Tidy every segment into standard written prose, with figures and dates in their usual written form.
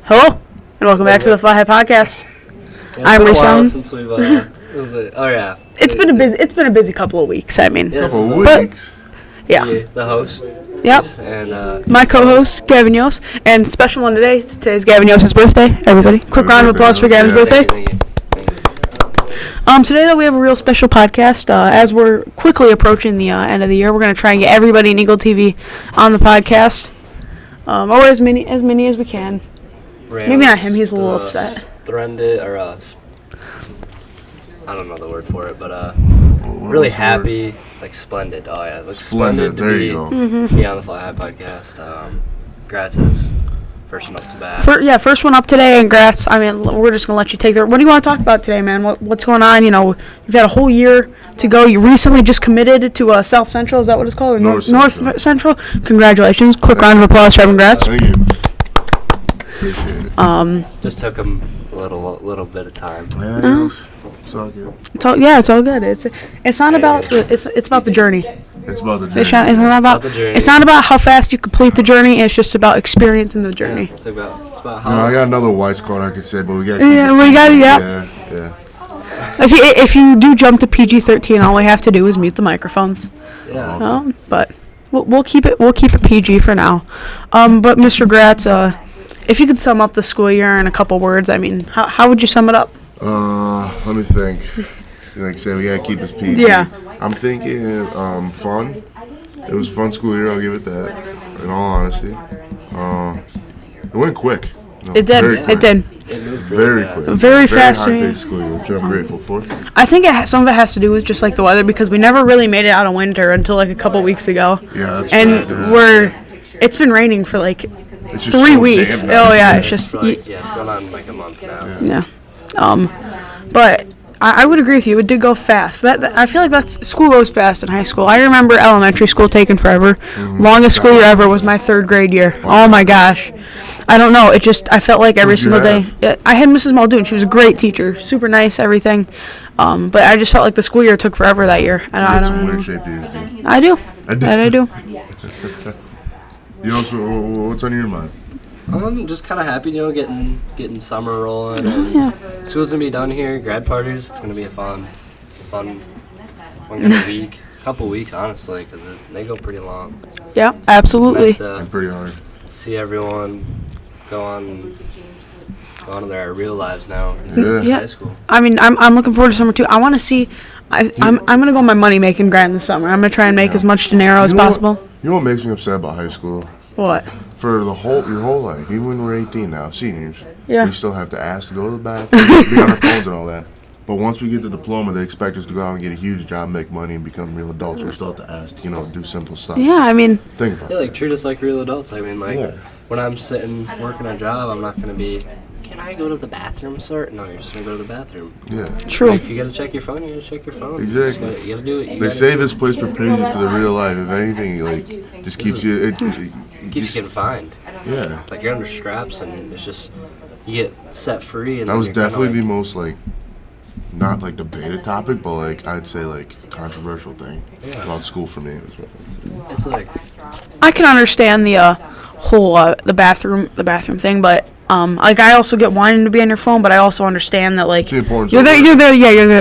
Hello, and welcome back to the Fly High Podcast. I'm Reese and since we've It's been a busy couple of weeks. I mean, Couple of weeks. Yeah. The host. Yep. And my co-host Gavyn Yos, and special one today. Today's Gavyn Yos' birthday. Everybody, quick round of applause for Gavyn's birthday. Thank you. Today though we have a real special podcast. As we're quickly approaching the end of the year, we're gonna try and get everybody in Eagle TV on the podcast, or as many as we can. Maybe not him. He's a little upset. I don't know the word for it, but really happy, like splendid. Oh yeah, looks splendid. There you go. To be on the Fly High Podcast. Grats is first one up to bat. First one up today, and Grats. I mean, we're just gonna let you take the. What do you want to talk about today, man? What's going on? You know, you've had a whole year to go. You recently just committed to South Central. Is that what it's called? North Central. Congratulations! Quick round of applause for Evan Grats. Thank you. Appreciate it. Just took him a little bit of time. Yeah, it's all good. It's all good. It's not about it's about the journey. It's about the journey. It's not about how fast you complete the journey. It's just about experiencing the journey. It's about how. I got another wise quote I could say, but we got. Yeah. If you do jump to PG-13, all we have to do is mute the microphones. Yeah. But we'll keep it PG for now. But Mr. Gratz, if you could sum up the school year in a couple words, I mean, how would you sum it up? Let me think. Like I said, we gotta keep this PG. Yeah. I'm thinking, fun. It was a fun school year. I'll give it that. In all honesty, it went quick. It did. It did. Very quick. Very fast. High-paced school year, which I'm grateful for. I think some of it has to do with just like the weather, because we never really made it out of winter until like a couple weeks ago. Yeah, that's and it's been raining for like 3 weeks. Oh yeah, it's just it's going on like a month now. Yeah. But I would agree with you. It did go fast. I feel like school goes fast in high school. I remember elementary school taking forever. Longest school year ever was my 3rd grade year. Oh my gosh. I don't know. I felt like every single day. I had Mrs. Muldoon. She was a great teacher, super nice, everything. But I just felt like the school year took forever that year. I don't know. I do. I do. What's on your mind? I'm just kind of happy, getting summer rolling. And school's gonna be done here. Grad parties. It's gonna be a fun one week, couple weeks, honestly, because they go pretty long. Yeah, absolutely. Nice to pretty hard. See everyone go on to their real lives now. Yeah. High school. I mean, I'm looking forward to summer too. I want to see. I'm gonna go on my money making grant this summer. I'm gonna try and make as much dinero as possible. You know what makes me upset about high school? What? For your whole life, even when we're 18 now, seniors, we still have to ask to go to the bathroom, be on our phones and all that. But once we get the diploma, they expect us to go out and get a huge job, make money, and become real adults. We still have to ask, do simple stuff. Yeah, I mean. Think about it. Treat us like real adults. I mean, when I'm sitting working a job, I'm not gonna be. Can I go to the bathroom, sir? No, you're just gonna go to the bathroom. Yeah. True. If you gotta check your phone, you gotta check your phone. Exactly. You gotta do it. They say this place prepares you for the real life. If anything, just keeps you. Keeps you confined. Yeah. Like you're under straps, and it's just you get set free. And that was definitely the most not debated topic, but I'd say controversial thing about school for me. It's I can understand the whole the bathroom thing, but I also get wanting to be on your phone, but I also understand that you're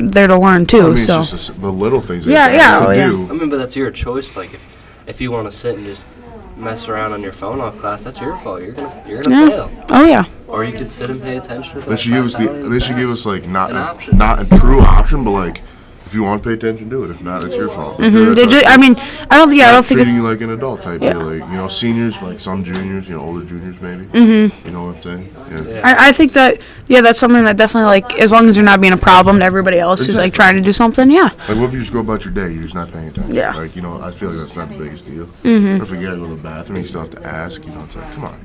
there to learn too. I mean, so it's just the little things. Do. I mean, but that's your choice. If you want to sit and just mess around on your phone all class, that's your fault. You're gonna fail. Oh yeah. Or you could sit and pay attention. They should give us option. not a true option, but if you want to pay attention, do it. If not, it's your fault. I don't think treating you like an adult type deal. Seniors, some juniors, older juniors maybe. You know what I'm saying? Yeah. I think that that's something that definitely as long as you're not being a problem to everybody else who's trying to do something. Yeah. What if you just go about your day, you're just not paying attention? Yeah. I feel like that's not the biggest deal. Or if you gotta go to the bathroom, you still have to ask. It's come on.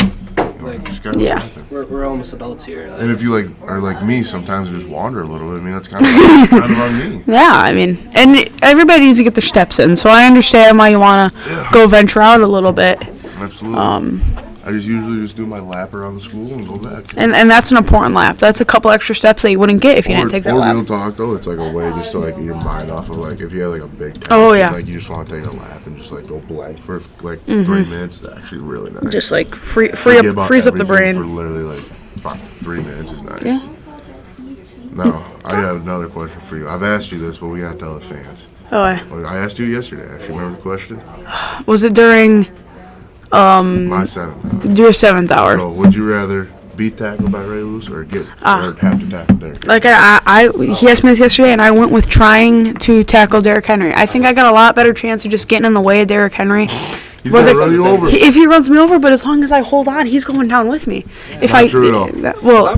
Just gotta go to the bathroom. We're almost adults here. And if you are like me, sometimes you just wander a little bit. I mean, that's kind of on me. Yeah, I mean, and everybody needs to get their steps in. So I understand why you want to go venture out a little bit. Absolutely. I just usually just do my lap around the school and go back. And that's an important lap. That's a couple extra steps that you wouldn't get if you didn't take that lap. Real talk though, it's like a way just to like get your mind off of like if you had like a big test. Oh yeah. Like you just want to take a lap and just like go blank for like 3 minutes. It's actually really nice. Just like frees up the brain. For literally like 3 minutes is nice. Yeah. Now I have another question for you. I've asked you this, but we gotta tell the fans. Oh. I asked you yesterday. Actually, remember the question? Was it during? My 7th hour. Your 7th hour. So, would you rather be tackled by Ray Lewis or have to tackle Derrick? Like he asked me this yesterday, and I went with trying to tackle Derrick Henry. I think I got a lot better chance of just getting in the way of Derrick Henry. He's gonna run you over. If he runs me over, but as long as I hold on, he's going down with me. If I'm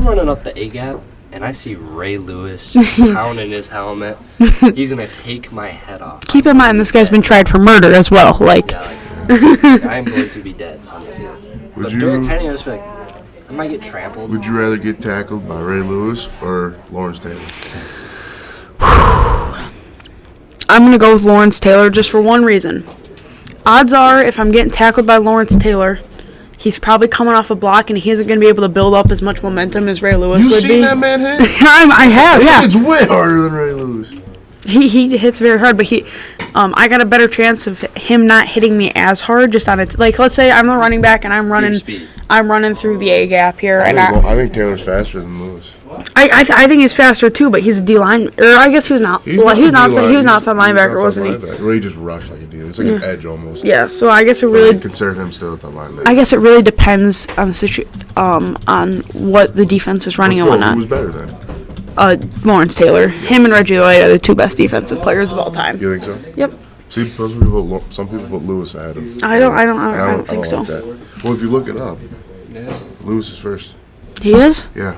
running up the A gap and I see Ray Lewis just pounding his helmet, he's gonna take my head off. Keep in mind, this guy's been tried for murder as well. I'm going to be dead on the field. But Derrick Henry, I was like, I might get trampled. Would you rather get tackled by Ray Lewis or Lawrence Taylor? I'm going to go with Lawrence Taylor just for one reason. Odds are, if I'm getting tackled by Lawrence Taylor, he's probably coming off a block, and he isn't going to be able to build up as much momentum as Ray Lewis would be. You seen that man hit? I have, yeah. It's way harder than Ray Lewis. He hits very hard, but I got a better chance of him not hitting me as hard. Just on it, like let's say I'm the running back and I'm running through the A gap here, I think Taylor's faster than Lewis. I think he's faster too, but he's a D line, or I guess he was not. He was an outside linebacker, wasn't he? Well, he just rushed like a D. It's like an edge almost. Yeah, so I guess it really consider him still at the linebacker. I guess it really depends on the on what the defense is running and whatnot. Who's better then? Lawrence Taylor. Him and Reggie White are the 2 best defensive players of all time. You think so? Yep. See, some people put Lewis ahead of him. I don't think so. Like well, if you look it up, Lewis is first. He is? Yeah.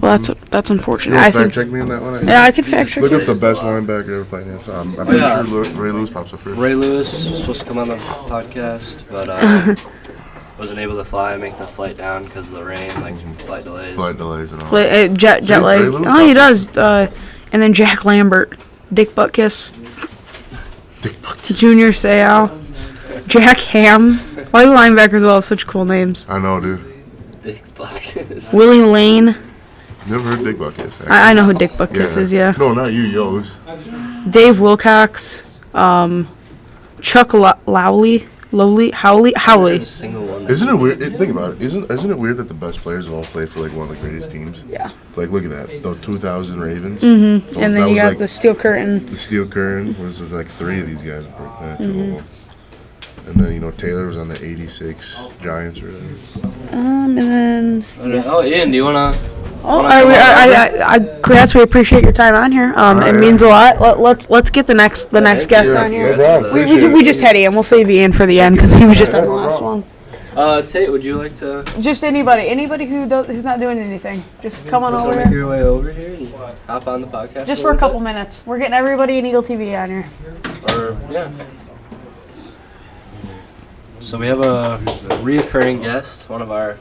Well, that's unfortunate. You fact check me on that one? Yeah, I could fact check. Look up the best linebacker ever played in the NFL. I'm pretty sure Ray Lewis pops up first. Ray Lewis was supposed to come on the podcast, but wasn't able to fly, make the flight down because of the rain, like flight delays. Flight delays and all. Jet lag. Oh, he does. And then Jack Lambert, Dick Butkus, Junior Seau, Jack Ham. Why do linebackers all have such cool names? I know, dude. Dick Butkus. Willie Lane. Never heard Dick Butkus. I know who Dick Butkus is, yeah. No, not you, Yos. Dave Wilcox, Chuck Howley. Isn't it weird? Think about it. Isn't it weird that the best players all play for like one of the greatest teams? Yeah. Like look at that, the 2000 Ravens. Mm-hmm. And then you got like the Steel Curtain. The Steel Curtain was like 3 of these guys. And then Taylor was on the '86 Giants or whatever. And then. Oh, Ian, do you wanna? Congrats, we appreciate your time on here. It means a lot. Let's get the next guest on here. We just had Ian. We'll save Ian for the end because he was just on the last one. Tate, would you like to? Just anybody who's not doing anything. Just come on over here. Make your way over here and hop on the podcast. Just for a couple minutes. We're getting everybody in Eagle TV on here. Yeah. So we have a reoccurring guest, one of our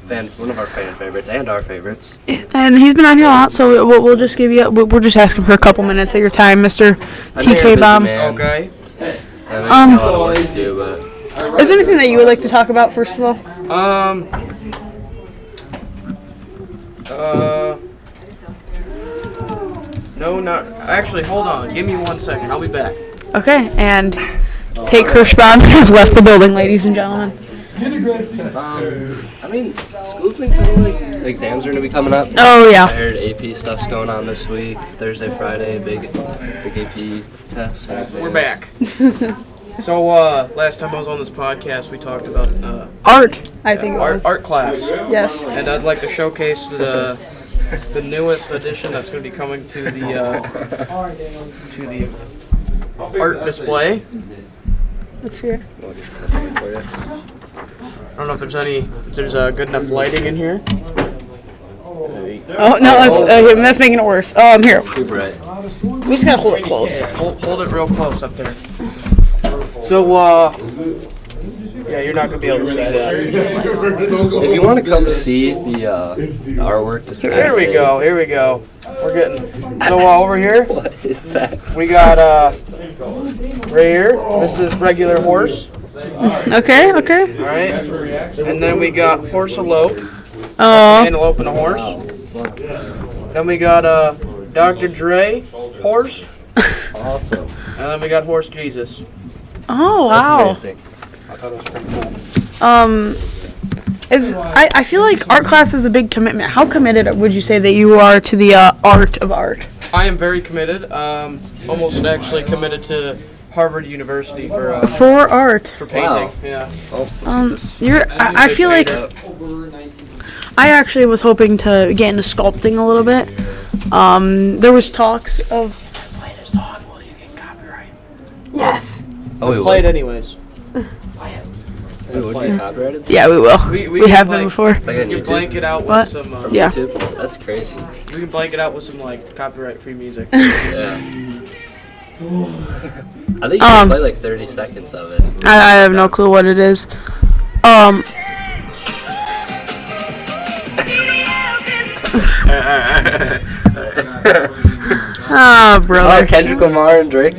fan favorites and our favorites. And he's been on here a lot, so we'll just give you. We're just asking for a couple minutes of your time, Mr. TK Bomb. Okay. Is there anything that you would like to talk about first of all? No, not actually. Hold on. Give me 1 second. I'll be back. Okay, and Tate Kirschbaum has left the building, ladies and gentlemen. I mean, school's been kind of like exams are gonna be coming up. Oh yeah. I heard AP stuff's going on this week, Thursday, Friday, big AP tests. We're back. So last time I was on this podcast, we talked about art. I think it was art class. Yes. And I'd like to showcase the newest edition that's going to be coming to the art display. Let's hear. I don't know if there's good enough lighting in here. Oh no, that's making it worse. Here. It's too bright. We just gotta hold it close. Hold it real close up there. So yeah, you're not gonna be able to see that. If you want to come see the artwork, just Here we go. We're getting over here. What is that? We got right here. This is regular horse. Okay. All right. And then we got horse elope. Oh. Antelope and a horse. Then we got Dr. Dre horse. Awesome. And then we got horse Jesus. Oh wow. That's amazing. I thought it was pretty cool. I feel like art class is a big commitment. How committed would you say that you are to the art of art? I am very committed. Almost actually committed to Harvard University for art. for painting. Wow. Yeah. I feel like I actually was hoping to get into sculpting a little bit. There was talks of play this song. Will you get copyright? Yes. Oh, we Play it anyways. Wait, would be copyrighted? Yeah, we will. We We can, have them before. Like on We can YouTube? blank it out with What? some. Yeah. YouTube? That's crazy. We can blank it out with some like copyright-free music. Yeah. I think you can play like 30 seconds of it. I have no clue what it is. Ah, brother. Oh, Kendrick Lamar and Drake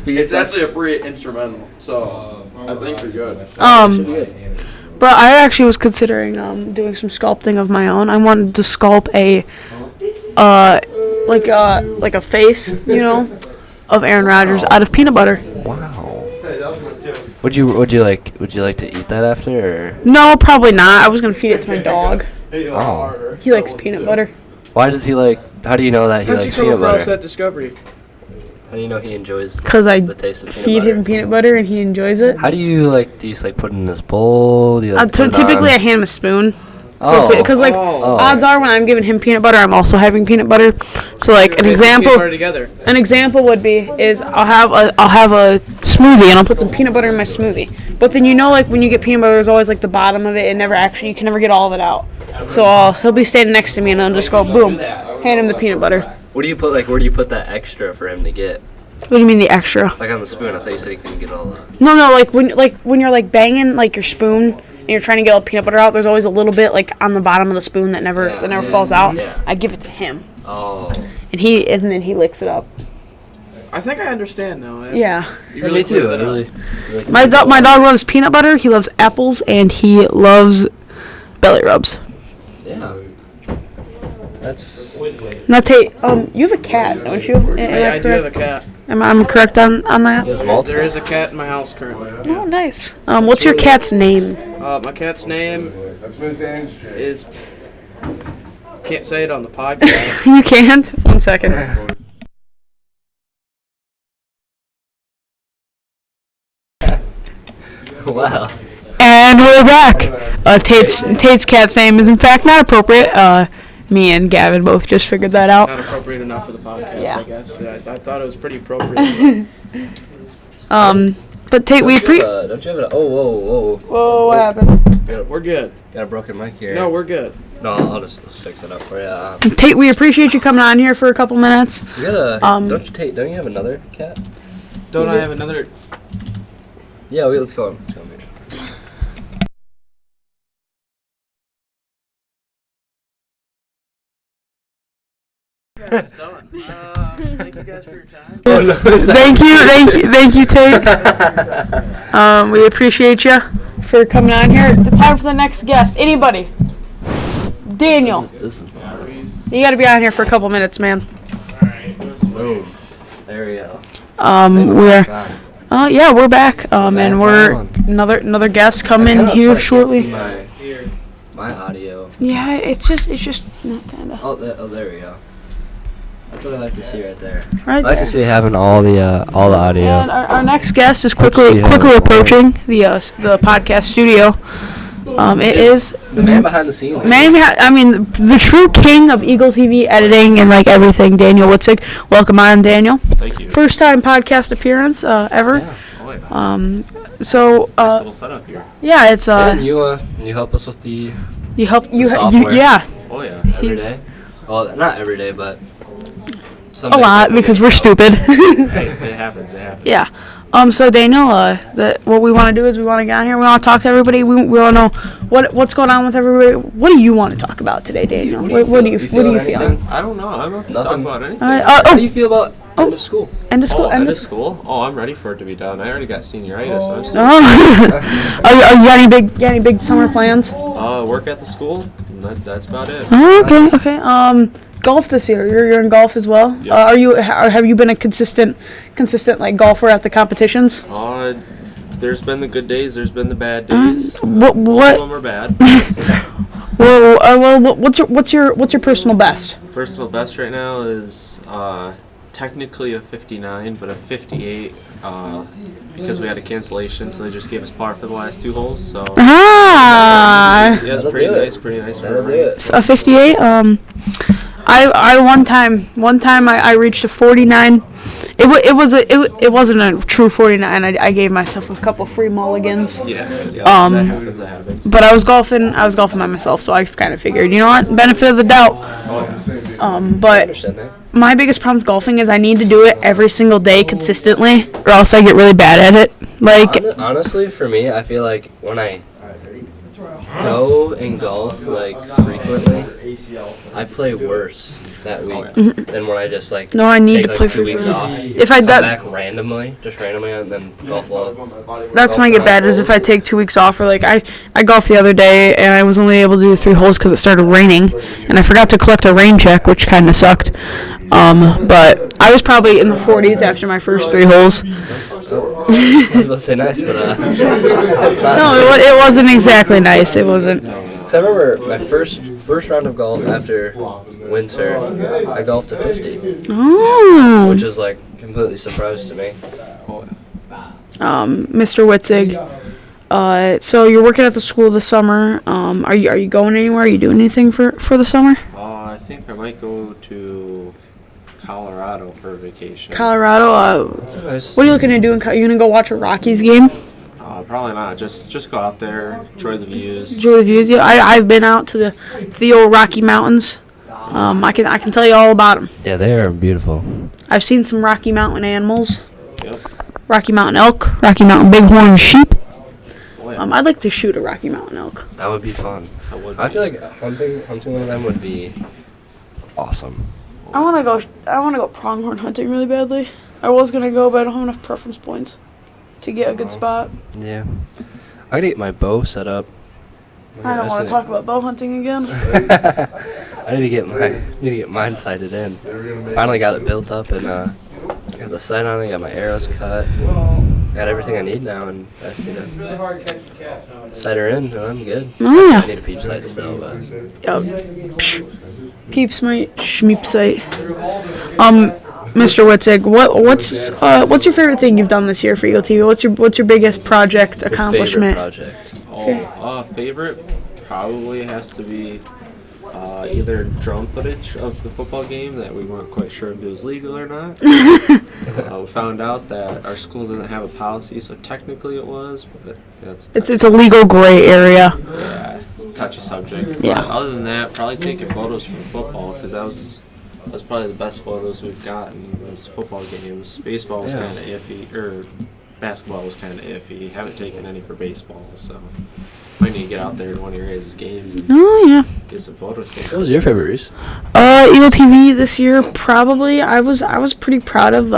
beats. It's actually a free instrumental, so I think you're good. But I actually was considering doing some sculpting of my own. I wanted to sculpt a like a face, of Aaron Rodgers out of peanut butter. Wow. Would you like to eat that after? Or? No, probably not. I was gonna feed it to my dog. Oh. He likes peanut butter. Why does he like? How do you know that he How'd you likes come peanut across butter? that discovery? How do you know he enjoys Cause I the taste of peanut feed butter? him peanut butter and he enjoys it. How do you like? Do you just like put it in his bowl? Do you like put it Typically, on? I hand him a spoon. Oh. Because Oh. odds are when I'm giving him peanut butter, I'm also having peanut butter. So like an Peanut example. butter together. An example would be I'll have a smoothie and I'll put some peanut butter in my smoothie. But then like when you get peanut butter, there's always like the bottom of it. You can never get all of it out. So he'll be standing next to me and I'll just go boom, hand him the peanut butter. What do you put? Like, where do you put that extra for him to get? What do you mean the extra? Like on the spoon. I thought you said he couldn't get all that. No, like when you're like banging like your spoon and you're trying to get all the peanut butter out, there's always a little bit like on the bottom of the spoon that never falls out. Yeah. I give it to him. Oh. And then he licks it up. I think I understand now. Yeah. You really Me too. cleared I that up. really My dog loves peanut butter. He loves apples, and he loves belly rubs. Yeah. That's. Now, Tate, you have a cat, don't you? Am I do have a correct? cat. Am I correct on that? He has multiple. There is a cat in my house currently. Oh, nice. What's your cat's name? My cat's name is. Can't say it on the podcast. You can't. 1 second. Wow. And we're back. Tate's cat's name is in fact not appropriate. Me and Gavyn both just figured that out. Not appropriate enough for the podcast, Yeah. I guess. I thought it was pretty appropriate. But Tate, we Don't you have a? Oh, whoa. Whoa, what happened? We're good. Got a broken mic here. No, we're good. No, I'll just fix it up for you. Tate, we appreciate you coming on here for a couple minutes. You got a. Don't you have another cat? Don't I have another? Yeah, let's go. It's done. Thank you guys for your time. Thank you, Tate. We appreciate you for coming on here. The time for the next guest. Anybody? Daniel, This is you got to be on here for a couple minutes, man. boom. There we go. We're back. And we're another guest coming here shortly. My audio. Yeah, it's just kind of Oh, there we go. That's what I like to see right there. right I like there. to see having all the audio. And our next guest is Let's see quickly how- approaching the podcast studio. It is The man behind the scenes. the true king of Eagle TV editing and like everything, Daniel Witzig. Welcome on, Daniel. Thank you. First time podcast appearance ever. Yeah. Oh, yeah. So Nice little setup here. yeah, it's And you help us with the you help you software. yeah, Oh, yeah. every He's- day. Well, not every day, but some a days lot every because day. we're stupid. Hey, it happens. Yeah. So Daniel, what we want to do is we want to get on here. We want to talk to everybody. We want to know what's going on with everybody. What do you want to talk about today, Daniel? What do you feel? I don't know. I don't have to talk about anything. How do you feel about end of school? End of school. End of school? Oh, I'm ready for it to be done. I already got senioritis. So I'm still Are you got any big summer plans? work at the school. And that's about it. Oh, okay. Golf this year. You're in golf as well. Yep. Have you been a consistent like golfer at the competitions? There's been the good days. There's been the bad days. What? Most of them are bad. Well, what's your personal best? Personal best right now is technically a 59, but a 58 because we had a cancellation, so they just gave us par for the last 2 holes. So yeah, it's pretty nice for a 58. I one time I reached a 49. It wasn't a true 49. I gave myself a couple free mulligans. Yeah, that happens. But I was golfing by myself, so I kind of figured, you know what, benefit of the doubt. But my biggest problem with golfing is I need to do it every single day consistently, or else I get really bad at it. Like honestly, for me, I feel like when I go and golf like frequently, I play worse that week than when I just like I need take to like play 2 weeks off. If I come back randomly, and then golf low. That's when I get bad, is if I take 2 weeks off, or like I golfed the other day and I was only able to do 3 holes because it started raining, and I forgot to collect a rain check, which kind of sucked. But I was probably in the 40s after my first 3 holes. I was about to say nice, but no, it wasn't exactly nice. It wasn't. Cause I remember my first round of golf after winter, I golfed to 50, which is like completely surprised to me. Mr. Witzig, so you're working at the school this summer. Are you going anywhere? Are you doing anything for the summer? I think I might go to Colorado for a vacation. Colorado. That's a nice. What are you looking to do? Are you gonna go watch a Rockies game? Probably not. Just go out there, enjoy the views. Enjoy the views. Yeah, I've been out to the old Rocky Mountains. I can tell you all about them. Yeah, they are beautiful. I've seen some Rocky Mountain animals. Yep. Rocky Mountain elk, Rocky Mountain bighorn sheep. Oh, yeah. I'd like to shoot a Rocky Mountain elk. That would be fun. I feel like hunting one of them would be awesome. I want to go pronghorn hunting really badly. I was gonna go, but I don't have enough preference points to get a good spot. Yeah, I gotta get my bow set up. I don't want to talk about bow hunting again. I need to get mine sighted in. Finally got it built up and got the sight on it. Got my arrows cut. Got everything I need now, and I just need to sight her in, and I'm good. Oh yeah. I need a peep sight still, but. Peeps my schmeep sight. Mr. Witzig, what's your favorite thing you've done this year for Eagle TV? What's your biggest project accomplishment? Favorite project. Favorite probably has to be either drone footage of the football game that we weren't quite sure if it was legal or not. We found out that our school doesn't have a policy, so technically it was, but it's a legal gray area. Yeah, it's a touchy subject. Yeah. But other than that, probably taking photos from football, because that was probably the best photos we've gotten was football games. Baseball was kind of iffy, or basketball was kind of iffy. Haven't taken any for baseball, so might need to get out there to one of your guys' games and get some photos taken. What was your favorite, Reese? Eagle TV this year, probably. I was pretty proud of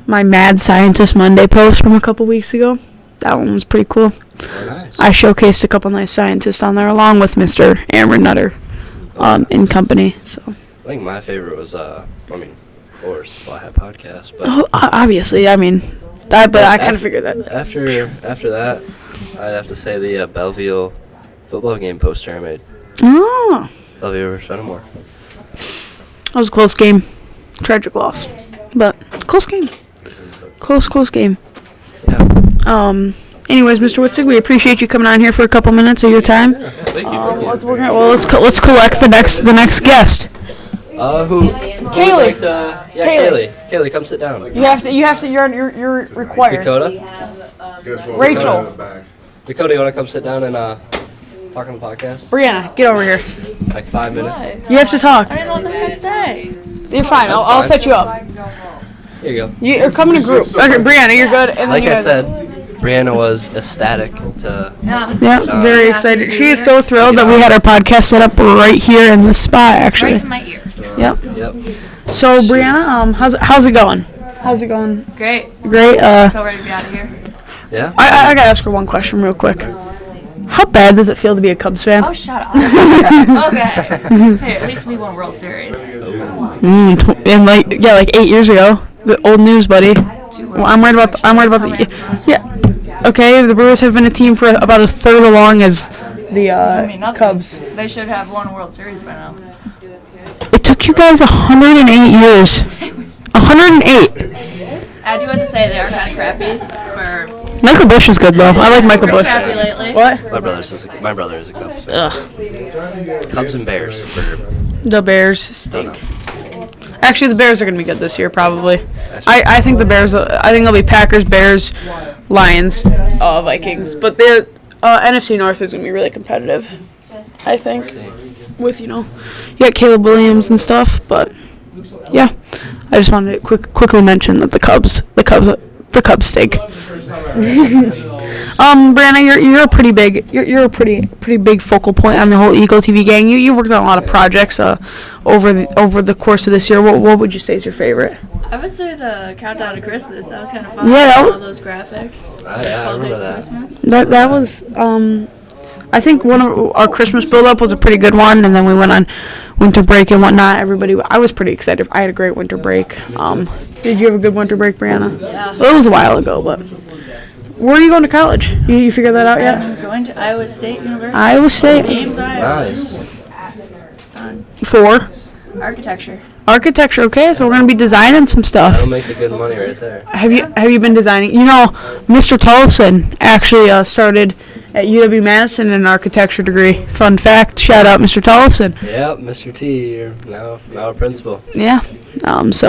my Mad Scientist Monday post from a couple weeks ago. That one was pretty cool. Nice. I showcased a couple nice scientists on there, along with Mr. Aaron Nutter, in company. So I think my favorite was, of course, Fly Hat Podcast. But obviously, I kind of figured that. After that, I'd have to say the Belleville football game poster I made. Oh. Belleville versus Fenimore. That was a close game. Tragic loss. But close game. Close game. Yeah. Anyways, Mr. Witzig, we appreciate you coming on here for a couple minutes of your time. Yeah, thank you. Let's collect the next guest. Who? Kaylee. Kaylee, come sit down. You have to. You're required. Dakota. Rachel. Dakota, you want to come sit down and talk on the podcast? Brianna, get over here. Like 5 minutes. You have to talk. I didn't know what the heck I'd say. You're fine. I'll set you up. Here you go. You're coming in group. Okay, Brianna, you're good. And Like I said, Brianna was ecstatic to. Yeah, very excited. She is so thrilled that we had our podcast set up right here in this spot, actually. Right in my ear. Yep. Yep. So, Brianna, how's it going? How's it going? Great. Great. So ready to be out of here. Yeah. I gotta ask her one question real quick. How bad does it feel to be a Cubs fan? Oh, shut up. Okay. Hey, at least we won World Series. And like 8 years ago, the old news, buddy. Well, I'm worried about the. Yeah. Okay, the Brewers have been a team for about a third along as the Nothing. Cubs. They should have won World Series by now. It took you guys 108 years. 108. I do have to say they are kind of crappy for. Michael Bush is good though. I like Michael Bush. Crappy lately. What? My brother is a Cubs fan. Cubs and Bears. The Bears stink. Actually, the Bears are going to be good this year, probably. I think the Bears. I think they'll be Packers, Bears, Lions, Vikings. But the NFC North is going to be really competitive. I think. With you got Caleb Williams and stuff, but yeah, I just wanted to quickly mention that the Cubs stink. Brianna, you're a pretty big focal point on the whole Eagle TV gang. You worked on a lot of projects over the course of this year. What would you say is your favorite? I would say the countdown to Christmas. That was kind of fun. Yeah, all those graphics. I remember that. Christmas. That was I think one of our Christmas build-up was a pretty good one, and then we went on winter break and whatnot. I was pretty excited. I had a great winter break. Did you have a good winter break, Brianna? Yeah. Well, it was a while ago, but where are you going to college? You figured that out yet? I'm going to Iowa State University. Iowa State. Ames, Iowa. Nice. Fun. For Architecture. architecture. Okay, so we're gonna be designing some stuff. That'll make the good money right there. Have you been designing? Mr. Tollefson actually started at UW-Madison in an architecture degree. Fun fact. Shout out, Mr. Tollefson. Yep, Mr. T, you're now a principal. Yeah. That's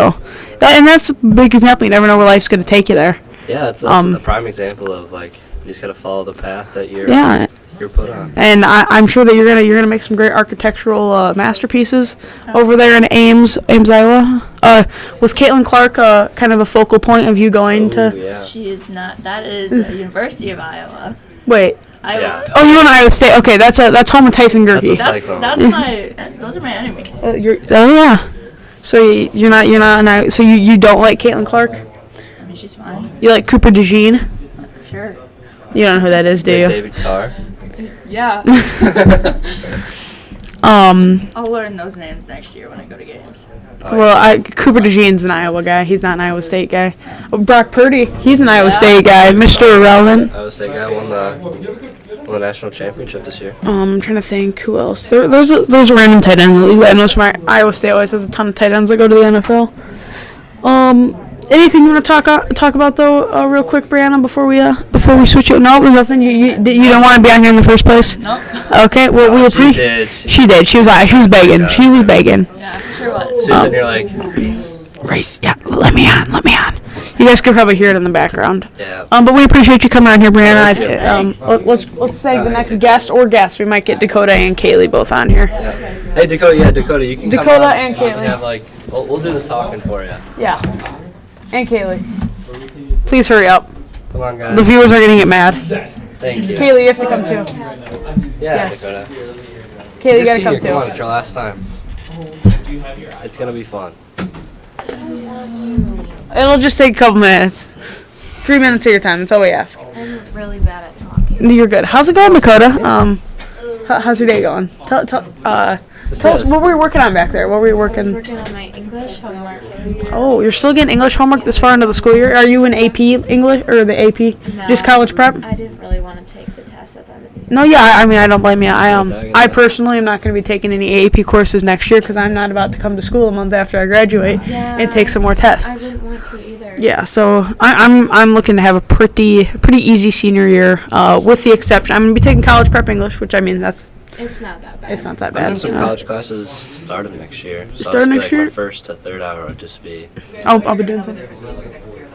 a big example. You never know where life's gonna take you there. Yeah, that's a prime example of you just gotta follow the path that you're put on. And I'm sure that you're gonna make some great architectural masterpieces over there in Ames, Iowa. Was Caitlin Clark kind of a focal point of you going to? Yeah. She is not. That is the University of Iowa. Wait. Iowa. Yeah. Oh, you went to Iowa State. Okay, that's home of Tyson Gerke. That's That's my. Those are my enemies. Yeah. So you're not. So you don't like Caitlin Clark? I mean, she's fine. You like Cooper DeJean? Sure. You don't know who that is, do you? David Carr. Yeah. I'll learn those names next year when I go to games. Well, Cooper DeJean's an Iowa guy. He's not an Iowa State guy. Brock Purdy, he's an Iowa State guy. Mr. Irrelevant. Iowa State guy won the national championship this year. I'm trying to think who else. There's a random tight end in the league. I know Iowa State always has a ton of tight ends that go to the NFL. Anything you want to talk about though, real quick, Brianna, before we switch it? No, there's nothing. You don't want to be on here in the first place. Nope. Okay. Well, we appreciate. She did. She was begging. Yeah. She was begging. Yeah, sure was. She's in here like, Reese, yeah, let me on. You guys could probably hear it in the background. yeah. But we appreciate you coming on here, Brianna. Thanks. Let's say the next guest or guest. We might get Dakota and Kaylee both on here. Yeah. Hey Dakota, you can come Dakota on. and You can Kaylee. have we'll do the talking for you. Yeah. And Kaylee. Please hurry up. Come on guys. The viewers are gonna get mad. Thank you. Kaylee, you have to come too. Yeah, Yes. Dakota. Kaylee, You're you gotta come senior. Come on, too. it's your last time. It's gonna be fun. It'll just take a couple minutes. 3 minutes of your time. That's all we ask. I'm really bad at talking. You're good. How's it going, Dakota? How's your day going? Tell us, what were you working on back there? What were you I was working? working on my English homework. Oh, you're still getting English homework this far into the school year? Are you in AP English or the AP? No, Just college prep? I didn't really want to take the test at the end of the year. No, yeah. I don't blame you. I personally am not going to be taking any AP courses next year because I'm not about to come to school a month after I graduate and take some more I tests. didn't want to either. Yeah, so I'm looking to have a pretty easy senior year, with the exception I'm going to be taking college prep English, which I mean It's not that bad. it's not that I'm bad. doing some you know. college classes starting next year. So Starting next year? My first to third hour would just be. I'll be doing some.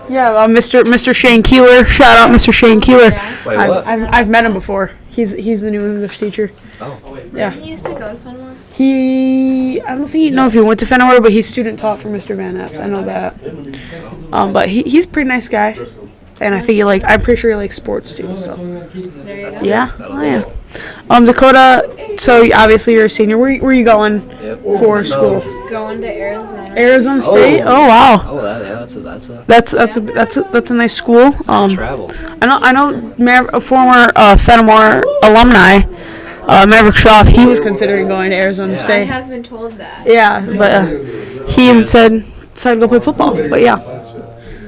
Yeah, Mr. Shane Keeler. Shout out, Mr. Shane Keeler. Wait, what? I've met him before. He's the new English teacher. Oh. Yeah. He used to go to Fenimore. He I don't think you know if he went to Fenimore, but he's student taught for Mr. Van Epps. I know that. But he's a pretty nice guy, and I think I'm pretty sure he likes sports too. So There you go. yeah, oh yeah. Dakota. So obviously you're a senior. Where you going for school? Going to Arizona. Arizona State. Oh wow. Oh, That's a nice school. Travel. I know a former Fenimore alumni, Maverick Schaff. He was considering going to Arizona I State. have been told that. Yeah, but he instead decided to go play football. But yeah,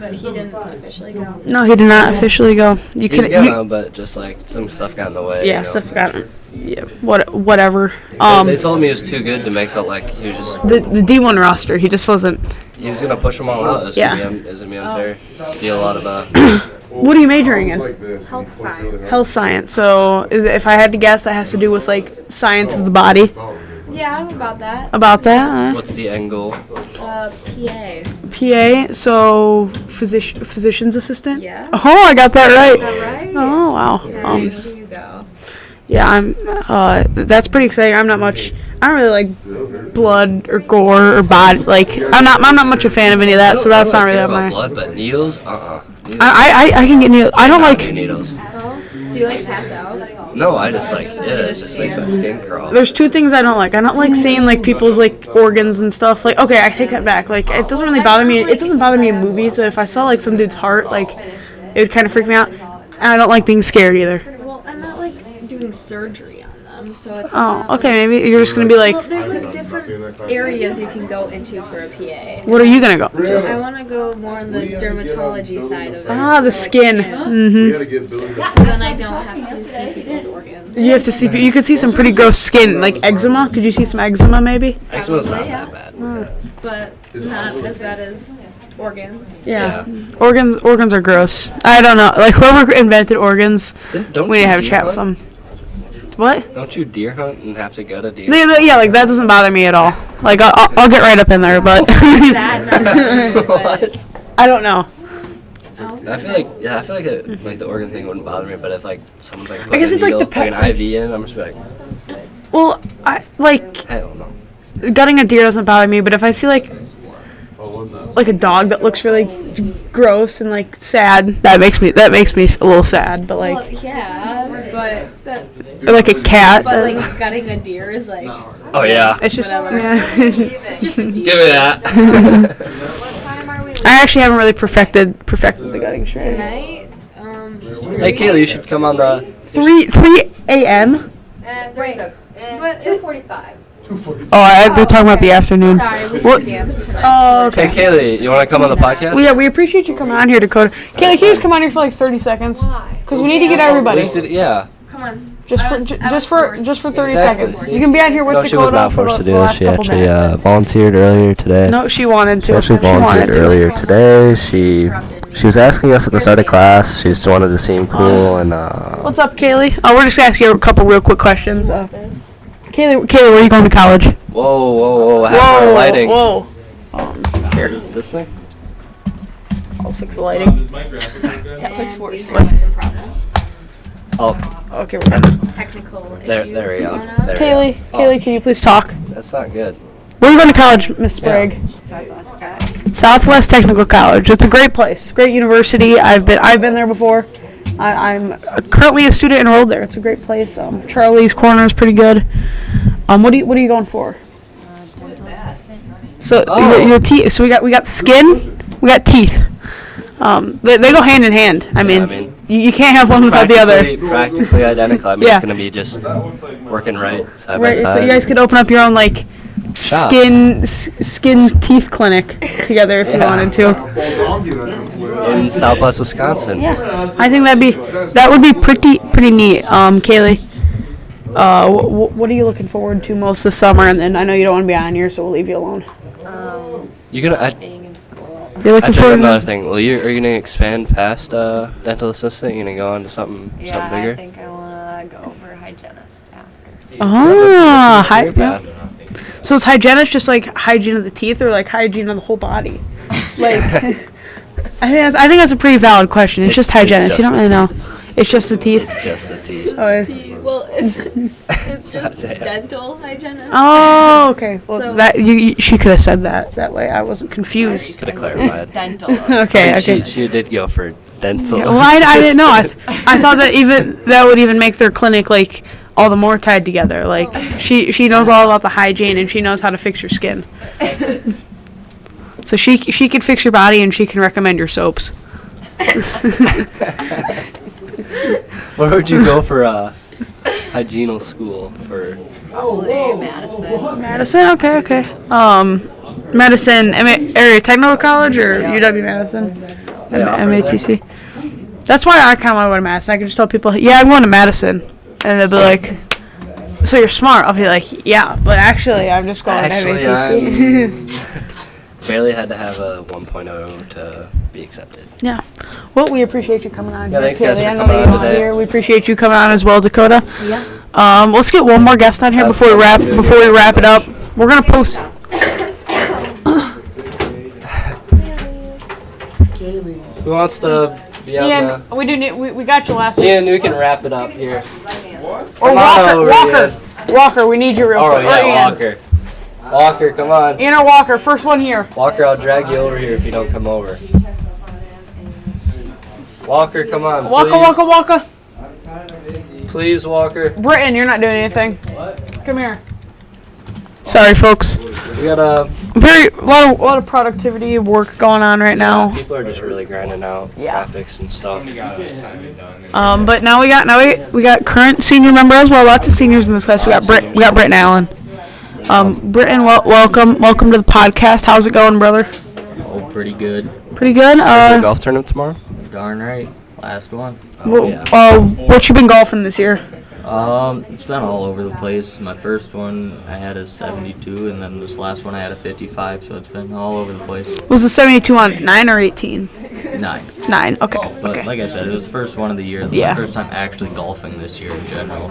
But he didn't officially go. no, he did not officially go. He's gonna, but just like some stuff got in the way. Yeah, you know? stuff got him. Yeah, whatever. They told me he was too good to make he was just The D1 roster. He just wasn't. he was gonna push them all out. It's Yeah. gonna be unfair. Steal a lot of What are you majoring in? Health science. Health science. So if I had to guess, that has to do with like science of the body. Yeah, I'm about that. About that, what's the end goal? PA. PA. So physician's assistant. Yeah. Oh, I got that right. All right. Oh wow. Yeah, there you go. Yeah, I'm. That's pretty exciting. I don't really like blood or gore or body. Like I'm not much a fan of any of that. So that's not really care that about my. blood, but needles. I can get needles. I don't like. Needles. Oh, do you like pass out? No, I just like it just makes my skin crawl. There's two things I don't like. I don't like seeing like people's like organs and stuff. Like okay, I take that back. Like it doesn't really bother me. It doesn't bother me in movies. But if I saw like some dude's heart, like it would kind of freak me out. And I don't like being scared either. Well, I'm not like doing surgery on them, so it's. Oh, okay. Maybe you're just gonna be like. Well, there's like different areas you can go into for a PA. What are you gonna go? I want to go more on the dermatology side of it. Ah, the so, like, skin. We gotta get Billy. So then I don't have to see people's organs. You have to see. You could see some pretty gross skin, like eczema. Could you see some eczema, maybe? Eczema's not Yeah. that bad. But not as bad as organs. Yeah. Organs are gross. I don't know. Like whoever invented organs, Don't we need you to have a deer chat with hunt? them. What? Don't you deer hunt and have to go to deer? Yeah, like that doesn't bother me at all. Like I'll get right up in there, but That, not What? I don't know. I feel like like the organ thing wouldn't bother me, but if like someone's like I guess it's like the like an IV in, I'm just like, Well, I like hell no. gutting a deer doesn't bother me, but if I see like a dog that looks really gross and like sad, that makes me a little sad. But like Well, yeah, but that, or like a cat. but like gutting a deer is like Oh yeah. It's just whatever. yeah. It's just a deer. Give me that. I actually haven't really perfected the gutting strategy. Tonight, Hey Kayla, you should come on the 3 a.m. Wait, but 2:45. Oh, they're talking about the afternoon. sorry, we What? can dance tonight. Oh, Hey okay. Kayla, you wanna come on the podcast? Well, yeah, we appreciate you coming on here, Dakota. Kayla, can you just come on here for like 30 seconds? Why? Because we need to get everybody. Yeah. Come on. Just I for was- ju- I just was for forced. just for 30 Exactly. seconds. You can be on here with No, Dakota she was not for forced to the do it. last She couple actually minutes. volunteered earlier today. No, she wanted to. She wanted volunteered to. earlier today. She was asking us at the start of class. She just wanted to seem cool and What's up, Kaylee? Oh, we're just gonna ask you a couple real quick questions. Kaylee, where are you going to college? Whoa, have more lighting. Whoa. Here. Is this thing? I'll fix the lighting. Netflix Force problems. Oh, Okay, we're good. Technical there issues. we go. going on. There we Kaylee, can you please talk? go. That's not good. Where are you going to college, Miss Sprague? Southwest Technical College. It's a great place, great university. I've been there before. I'm currently a student enrolled there. It's a great place. Charlie's Corner is pretty good. What are you going for? So your teeth. So we got skin, we got teeth. They go hand in hand. I mean, you can't have one without the other. Practically identical. I mean, Yeah. it's gonna be just working right side Right. by So side. you guys could open up your own like Shop. skin teeth clinic together if you Yeah. wanted to. I'll give that to Fleur. in Southwest Wisconsin. Yeah, I think that would be pretty neat. Kaylee, what are you looking forward to most this summer? And then I know you don't want to be on here, so we'll leave you alone. You gonna? Being in school. You're I looking think forward another to thing. Are you gonna expand past dental assistant? You gonna go on to something Yeah, bigger? I think I want to go over hygienist after. Career yeah. path. So is hygienist just like hygiene of the teeth, or like hygiene of the whole body? Like, I think that's a pretty valid question. It's just hygienist. You don't really know. It's just the teeth. Just the teeth. Oh, Well, it's just dental hygienist. Oh, okay. Well, So- that she could have said that way. I wasn't confused. Could have clarified. Dental. Okay, I mean, okay. she did go for dental. Yeah, well, I didn't know. I thought that would even make their clinic like all the more tied together. Like she knows all about the hygiene and she knows how to fix your skin. So she could fix your body and she can recommend your soaps. Where would you go for hygienal school for? Probably Madison. Madison, okay. Madison area technical college or UW Madison, MATC. That's why I kind of want to go to Madison. I can just tell people, yeah, I'm going to Madison, and they'll be like, so you're smart. I'll be like, yeah, but actually, I'm just going to MATC. Barely had to have a 1.0 to be accepted. Yeah. Well, we appreciate you coming on. Yeah, thanks, too. guys, for I know coming that on you're today. here. We appreciate you coming on as well, Dakota. Yeah. Let's get one more guest on here before we wrap it up. We're gonna post. Who wants to be on Ian, we do need, we got you last week. Ian, we can wrap it up here. Or Come on over, Walker, we need you real Oh quick. yeah, Or Ian. Walker. Walker, come on. Ian or Walker, first one here. Walker, I'll drag you over here if you don't come over. Walker, come on, please. Walker. Please, Walker. Britton, you're not doing anything. Come here. Sorry, folks. We got a. A lot of productivity work going on right now. People are just really grinding out graphics and stuff. But now we got current senior member as well. Lots of seniors in this class. We got Britton Allen. Britton, welcome to the podcast. How's it going, brother? Oh, pretty good. Pretty good. Golf tournament tomorrow? Darn right. Last one. What you been golfing this year? It's been all over the place. My first one, I had a 72, and then this last one, I had a 55, so it's been all over the place. Was the 72 on 9 or 18? 9. 9, okay. But like I said, it was the first one of the year. Yeah. My first time actually golfing this year in general.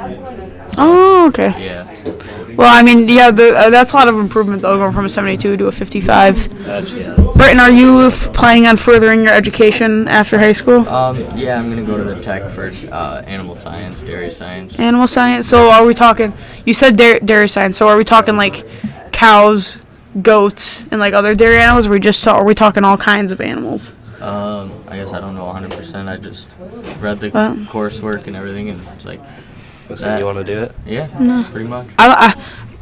Oh, okay. Yeah. Well, I mean, yeah, that's a lot of improvement, though, going from a 72 to a 55. Britton, are you planning on furthering your education after high school? Yeah, I'm going to go to the tech for animal science, dairy science. Animal science? So are we talking, you said dairy science, so are we talking, like, cows, goats, and, like, other dairy animals, or are we talking all kinds of animals? I guess I don't know 100%. I just read the coursework and everything, and it's like... So you want to do it? Yeah, pretty much.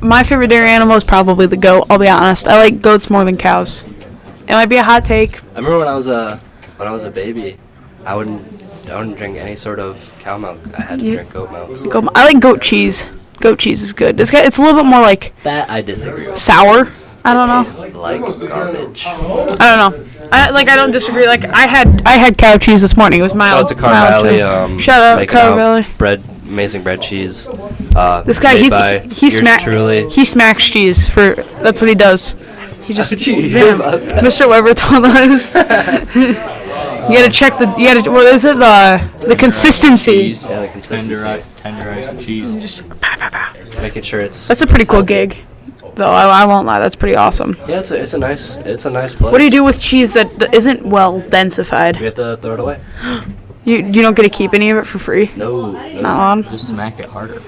My favorite dairy animal is probably the goat, I'll be honest. I like goats more than cows. It might be a hot take. I remember when I was a baby, I wouldn't drink any sort of cow milk. I had to drink goat milk. I like goat cheese. Goat cheese is good. It's a little bit more like That I disagree with. sour. I don't know. Tastes like garbage. I don't know. I don't disagree. Like I had cow cheese this morning. It was mild. Shout out to Car Valley. Shout out making Car Valley. Amazing bread cheese. This guy, made he smacks cheese for. That's what he does. He just. How'd you hear about that? Mr. Weber told us. You gotta check what is it? The consistency. Yeah, the consistency. Tenderized cheese. Just pow, pow, pow. Making sure it's. That's a pretty cool gig, though. I won't lie. That's pretty awesome. Yeah, it's a nice place. What do you do with cheese that isn't well densified? We have to throw it away. You don't get to keep any of it for free. No. Not on. Just smack it harder.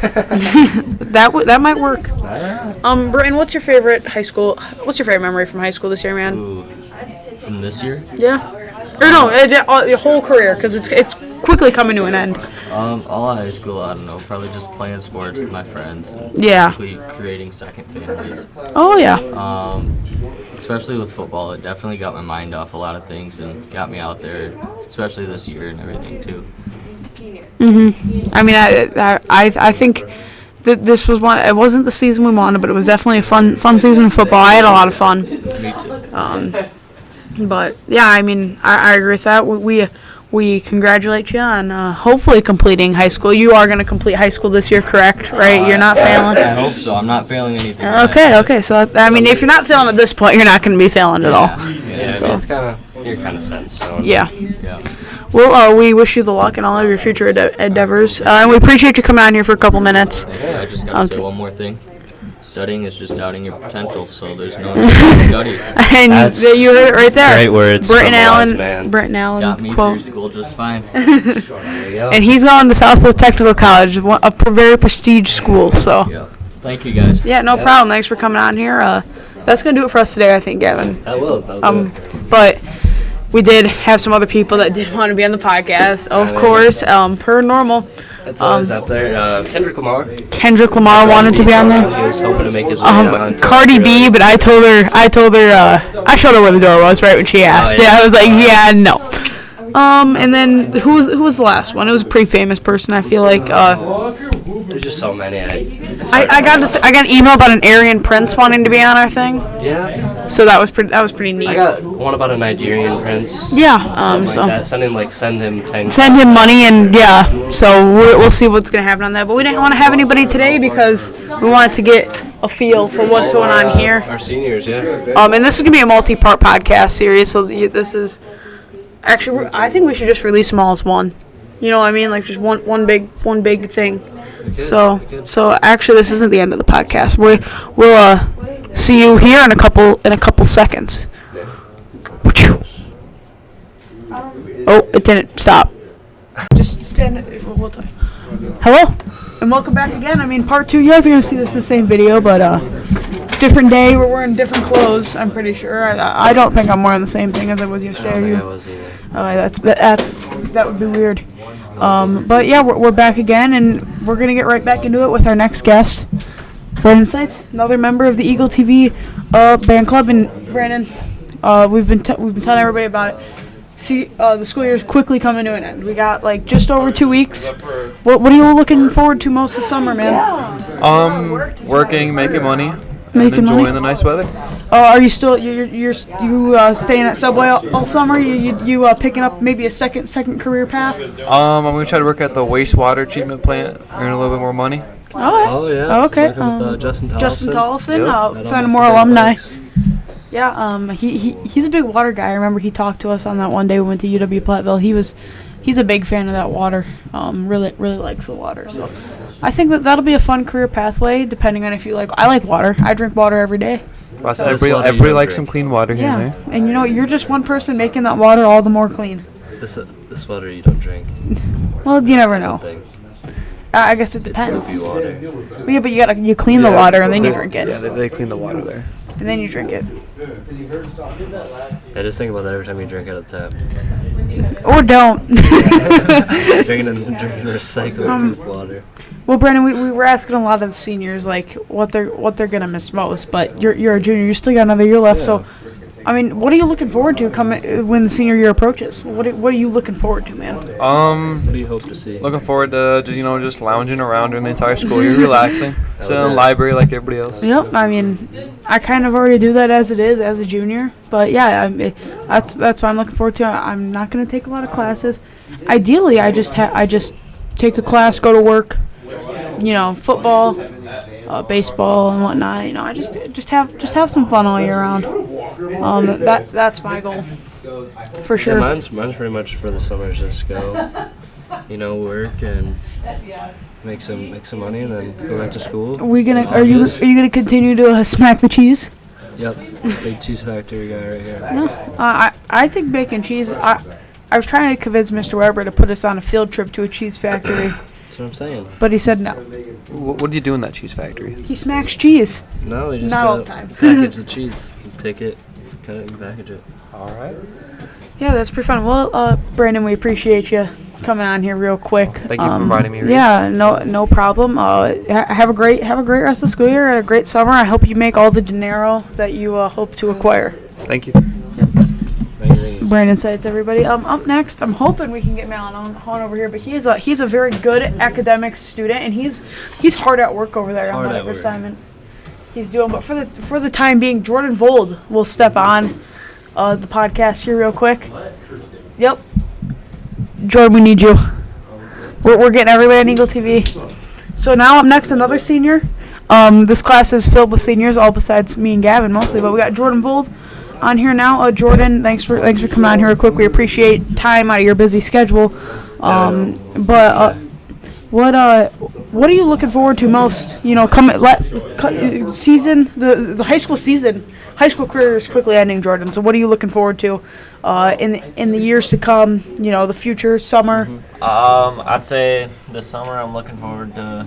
That might work. Britton, what's your favorite memory from high school this year, man? Ooh. From this year? Yeah. Or no, your whole career, because it's quickly coming to an end. All of high school, I don't know, probably just playing sports with my friends and Yeah. basically creating second families. Oh yeah. Especially with football, it definitely got my mind off a lot of things and got me out there, especially this year and everything too. I mean, I think that this was one. It wasn't the season we wanted, but it was definitely a fun season of football. I had a lot of fun. Me too. But yeah, I mean, I agree with that. We congratulate you on hopefully completing high school. You are going to complete high school this year, correct? Right? You're not failing. I hope so. I'm not failing anything. Okay. So I mean, if you're not failing at this point, you're not going to be failing at all. Yeah, So- I mean, you're kind of set in stone. Yeah. Yeah. Well, we wish you the luck in all of your future endeavors, and we appreciate you coming on here for a couple minutes. Yeah, I just got to say one more thing. studying is just doubting your potential. So there's no need to study. And you heard it right there. Great words. Britton Allen. Allen Got me quote. through school just fine. There you go. And he's going to Southfield Technical College, a very prestige school. So. Yeah. Thank you guys. Yeah, no problem. Thanks for coming on here. That's gonna do it for us today, I think, Gavin. That will. But we did have some other people that did want to be on the podcast, of course, per normal. It's always up there. Kendrick Lamar. Kendrick Lamar wanted to be on there. He was hoping to make his way on. Cardi B, but I told her, I showed her where the door was right when she asked. I was like, yeah, no. And then who was the last one? It was a pretty famous person. I feel like. There's just so many. I got an email about an Aryan prince wanting to be on our thing. Yeah. So that was pretty neat. I got one about a Nigerian prince. Yeah. So that. Send him 10. Send him money and yeah. So we'll see what's gonna happen on that. But we didn't want to have anybody today because we wanted to get a feel for what's going on here. Our seniors, yeah. And this is gonna be a multi-part podcast series. So this is actually I think we should just release them all as one. You know what I mean? Like just one big thing. So actually, this isn't the end of the podcast. We'll see you here in a couple seconds. Oh, it didn't stop. Just stand. We'll talk. Hello, and welcome back again. I mean, part 2. You guys are gonna see this in the same video, but different day. We're wearing different clothes. I'm pretty sure. I don't think I'm wearing the same thing as I was yesterday. I don't think I was either. That would be weird. But yeah, we're back again, and we're gonna get right back into it with our next guest, Brandon Seitz, another member of the Eagle TV band club. And Brandon, we've been telling everybody about it. See, the school year is quickly coming to an end. We got like just over 2 weeks. What are you looking forward to most this summer, man? Working, making money, Making and enjoying money? the nice weather. Are you still you staying at Subway all summer? You picking up maybe a second career path? I'm gonna try to work at the wastewater treatment plant, earn a little bit more money. Oh yeah. Okay. Working with, Justin Tollison. Justin Tollison, Yep. fan of more alumni. Yeah. He's a big water guy. I remember he talked to us on that one day we went to UW Platteville. He's a big fan of that water. Really likes the water. So I think that'll be a fun career pathway, depending on if you like. I like water. I drink water every day. Plus, everybody likes some clean water here and there. And you're just one person making that water all the more clean. This water you don't drink. Well, you never know. I guess it depends. It's water. Well, yeah, but you clean the water and then you drink it. Yeah, they clean the water there. And then you drink it. Yeah, just think about that every time you drink out of the tap. Or don't. drinking recycled water. Well, Brandon, we were asking a lot of the seniors like what they're gonna miss most, but you're a junior, you still got another year left. So, I mean, what are you looking forward to when the senior year approaches? What are you looking forward to, man? What do you hope to see? Looking forward to just lounging around during the entire school year, relaxing, sitting in the library like everybody else. Yep. I mean, I kind of already do that as a junior, but yeah, that's what I'm looking forward to. I'm not gonna take a lot of classes. Ideally, I just take a class, go to work. Football, baseball, and whatnot. I just have some fun all year round. That's my goal, for sure. Yeah, mine's pretty much for the summer. Just go, work and make some money, and then go back to school. Are you gonna continue to smack the cheese? Yep, big cheese factory guy right here. No, I think making cheese. I was trying to convince Mr. Weber to put us on a field trip to a cheese factory. That's what I'm saying. But he said no. What do you do in that cheese factory? He smacks cheese. No, he just not all the time. package the cheese. You take it, cut it, and package it. All right. Yeah, that's pretty fun. Well, Brandon, we appreciate you coming on here real quick. Thank you for inviting me. Reese. Yeah, no problem. Have a great rest of the school year and a great summer. I hope you make all the dinero that you hope to acquire. Thank you. Brandon Seitz, everybody. Up next, I'm hoping we can get Malin on over here, but he's a very good academic student, and he's hard at work over there on whatever assignment he's doing. But for the time being, Jordan Vold will step on the podcast here real quick. Yep, Jordan, we need you. We're getting everybody on Eagle TV. So now up next, another senior. This class is filled with seniors, all besides me and Gavin mostly, but we got Jordan Vold on here now. Jordan, thanks for coming on here real quick. We appreciate time out of your busy schedule. What what are you looking forward to most? You know, season the high school season. High school career is quickly ending, Jordan. So what are you looking forward to in the years to come? You know, the future, summer. I'd say this summer I'm looking forward to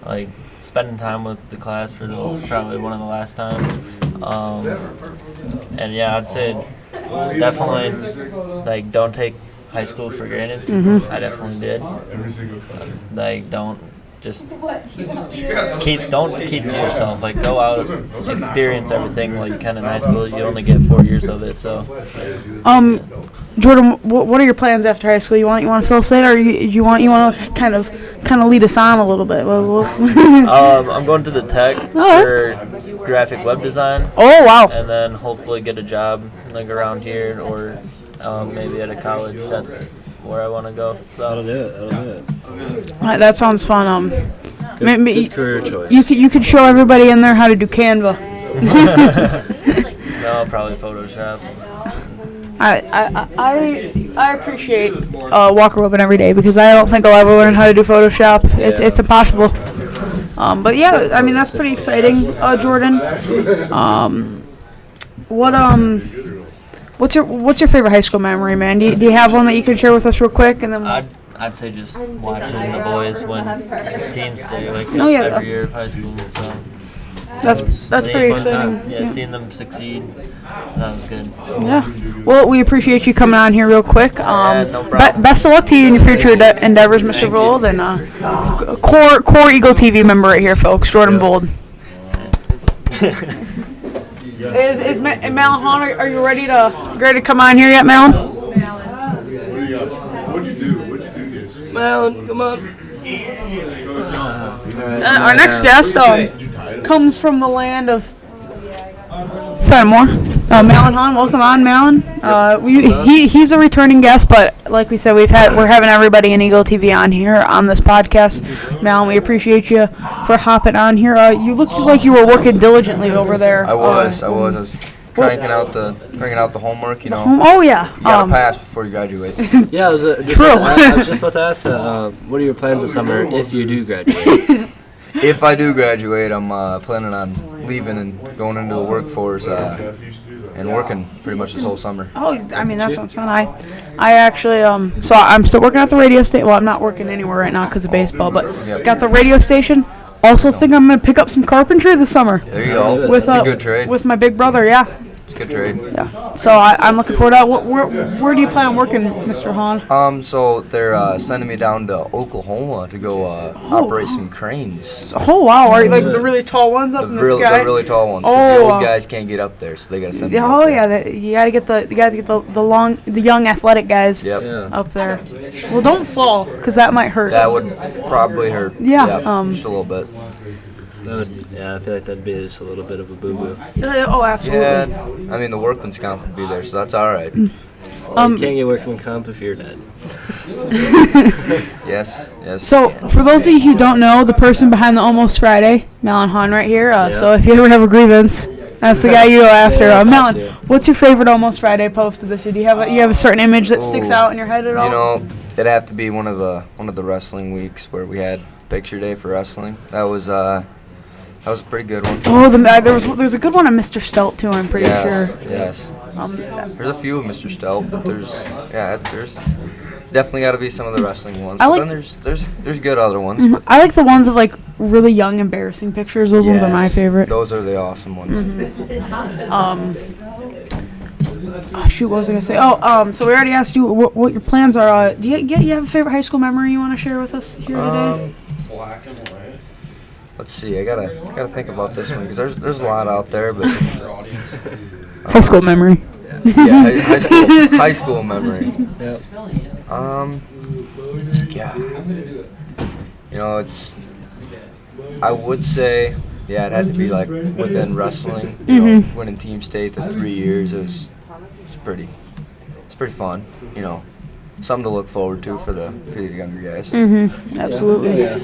like spending time with the class for probably one of the last times. And yeah, I'd say definitely like don't take high school for granted. I definitely did. Like don't keep to yourself. Like go out, experience everything while you can in high school. You only get 4 years of it, so. Jordan, what are your plans after high school? You want to fill in, or you want to kind of lead us on a little bit? I'm going to the Tech for graphic web design. Oh wow! And then hopefully get a job like around here or maybe at a college. That's where I want to go. So. That'll do it. That sounds fun. Good career choice. You could show everybody in there how to do Canva. No, probably Photoshop. I appreciate Walker Woven every day because I don't think I'll ever learn how to do Photoshop. It's impossible. But yeah, I mean that's pretty exciting, Jordan. What's your favorite high school memory, man? Do you have one that you can share with us real quick? And then I'd say just watching the boys win Team State every year of high school. So. That's pretty exciting. Yeah, seeing them succeed, that was good. Yeah. Well, we appreciate you coming on here real quick. No problem. Best of luck to you in your future endeavors, Mr. Vold, and core Eagle TV member right here, folks, Jordan Vold. Is Malin Hahn, are you ready to come on here yet, Malin? What'd you do? Malin, come on. Our next guest comes from the land of Fenimore. Malin Hahn, welcome on, Malin. He's a returning guest, but like we said, we're having everybody in Eagle TV on here on this podcast. Malin, we appreciate you for hopping on here. You looked like you were working diligently over there. I was cranking out the homework, you know. Oh yeah. You gotta pass before you graduate. Yeah, I was just about to ask what are your plans this summer if you do graduate? If I do graduate, I'm planning on leaving and going into the workforce and working pretty much this whole summer. Oh, I mean that sounds fun. I actually so I'm still working at the radio station. Well, I'm not working anywhere right now because of baseball, but got the radio station. Also think I'm gonna pick up some carpentry this summer. There you go. With That's a good trade. With my big brother, yeah. It's a good trade. Yeah. So I'm looking forward to that. Where do you plan on working, Mr. Hahn? So they're sending me down to Oklahoma to go operate some cranes. Oh wow! Are you like the really tall ones up in the sky? The really tall ones. 'Cause the old guys can't get up there, so they gotta send them. Oh yeah, you gotta get the young athletic guys up there. Well, don't fall, cause that might hurt. That would probably hurt. Yeah. Just a little bit. I feel like that'd be just a little bit of a boo-boo. Oh, absolutely. Yeah, I mean the workman's comp would be there, so that's all right. Well, you can't get workman's comp if you're dead. Yes. So, for those of you who don't know, the person behind the Almost Friday, Malin Hahn right here. So if you ever have a grievance, that's the guy you go after. Malin, what's your favorite Almost Friday post of this year? Do you have a certain image that sticks out in your head at all? You know, it'd have to be one of the wrestling weeks where we had picture day for wrestling. That was a pretty good one. Oh, there's a good one of Mr. Stout too. I'm pretty sure. Yes. There's a few of Mr. Stout, but there's definitely got to be some of the wrestling ones. But then there's good other ones. Mm-hmm. I like the ones of like really young, embarrassing pictures. Those ones are my favorite. Those are the awesome ones. Oh, shoot, what was I gonna say? So we already asked you what your plans are. Do you have a favorite high school memory you want to share with us here today? Black and white. Let's see. I gotta think about this one because there's a lot out there, but high school memory. Yeah, high school memory. Yep. Yeah. You know, I would say, it had to be like within wrestling. You know, winning Team State the 3 years it's pretty fun. You know, something to look forward to for the younger guys. Absolutely. Yeah.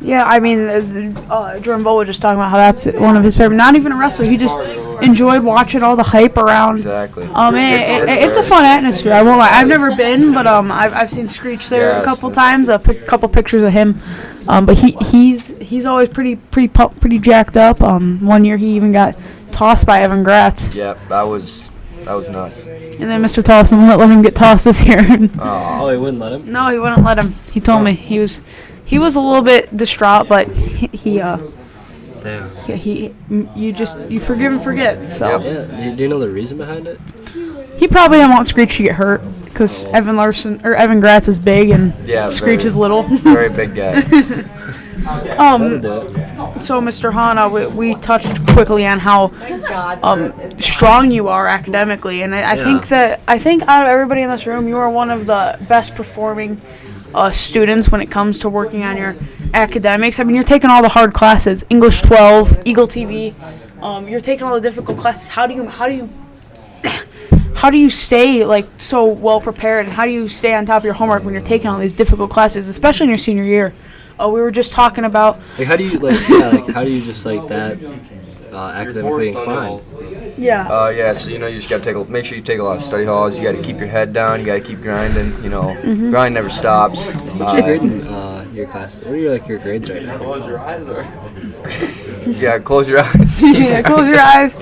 Yeah, I mean, Jordan Bowl was just talking about how that's one of his favorite. Not even a wrestler. He just enjoyed watching all the hype around. Exactly. It's a fun atmosphere. I won't lie. I've never been, but I've seen Screech there a couple times. A couple pictures of him. But he's always pretty pumped, pretty jacked up. One year he even got tossed by Evan Gratz. Yep, that was nuts. And then Mr. Tollefson wouldn't let him get tossed this year. Oh, he wouldn't let him? No, he wouldn't let him. He told me he was a little bit distraught, but you forgive and forget. So yeah. Do you know the reason behind it? He probably didn't want Screech to get hurt because Evan Gratz is big and Screech is little. Very big guy. So Mr. Hanna, we touched quickly on how strong you are academically, and I think out of everybody in this room, you are one of the best performing students when it comes to working on your academics. I mean, you're taking all the hard classes, English 12, Eagle TV. You're taking all the difficult classes. How do you stay like so well prepared, and how do you stay on top of your homework when you're taking all these difficult classes, especially in your senior year? We were just talking about how do you just that academically inclined? Yeah. So you just gotta make sure you take a lot of study halls. You gotta keep your head down. You gotta keep grinding. Grind never stops. What's your grade in your class? What are your grades right now? Close your eyes. Yeah, close your eyes. Yeah, close your eyes.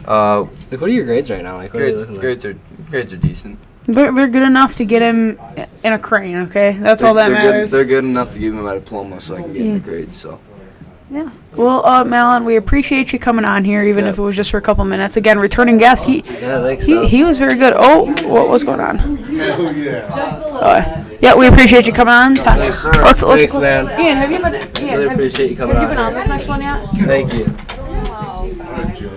What are your grades right now? Grades are decent. They're good enough to get him in a crane, okay? That's all that matters. They're good enough to give him my diploma so I can get him a grade, so. Yeah. Well, Malin, we appreciate you coming on here, even if it was just for a couple minutes. Again, returning guest, he was very good. Oh, what's going on? Yeah, we appreciate you coming on. Thanks, sir. Thanks, man. Ian, have you been appreciate you coming on. Have you been on this next one yet? Thank you.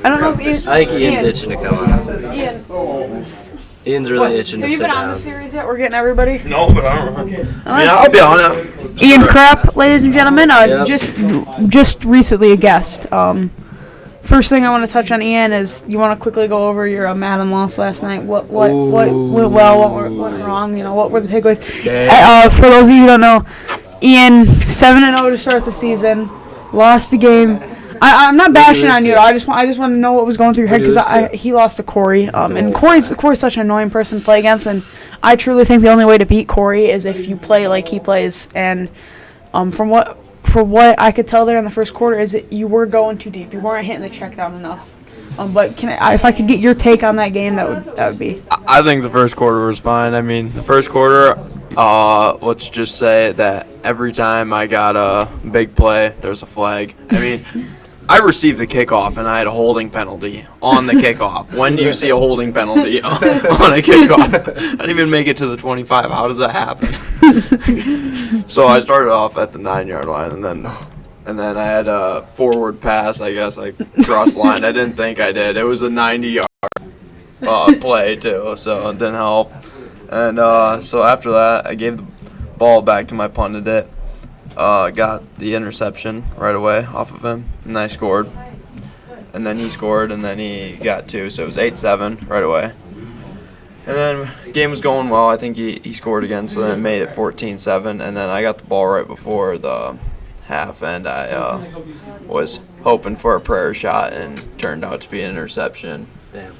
I don't know if Ian... I think Ian's itching to come on. Ian's really itching to sit down. Have you been on the series yet? We're getting everybody? No, but I don't know. I'll be on it. Ian Krapp, ladies and gentlemen, just recently a guest. First thing I want to touch on, Ian, is you want to quickly go over your Madden loss last night. What went well, what went wrong? What were the takeaways? For those of you who don't know, Ian 7-0 to start the season, lost the game. I'm not bashing on you. I just want to know what was going through your head because he lost to Corey. And Corey's such an annoying person to play against, and I truly think the only way to beat Corey is if you play like he plays. And from what I could tell there in the first quarter is that you were going too deep. You weren't hitting the check down enough. But if I could get your take on that game, that would be. I think the first quarter was fine. I mean, the first quarter, let's just say that every time I got a big play, there's a flag. I mean, I received the kickoff, and I had a holding penalty on the kickoff. When do you see a holding penalty on a kickoff? I didn't even make it to the 25. How does that happen? So I started off at the 9-yard line, and then I had a forward pass, I guess, like cross line. I didn't think I did. It was a 90-yard play, too, so it didn't help. And so after that, I gave the ball back to my pundit. Got the interception right away off of him, and I scored. And then he scored, and then he got 2, so it was 8-7 right away. And then the game was going well. I think he scored again, so then it made it 14-7. And then I got the ball right before the half, and I was hoping for a prayer shot, and turned out to be an interception. Damn.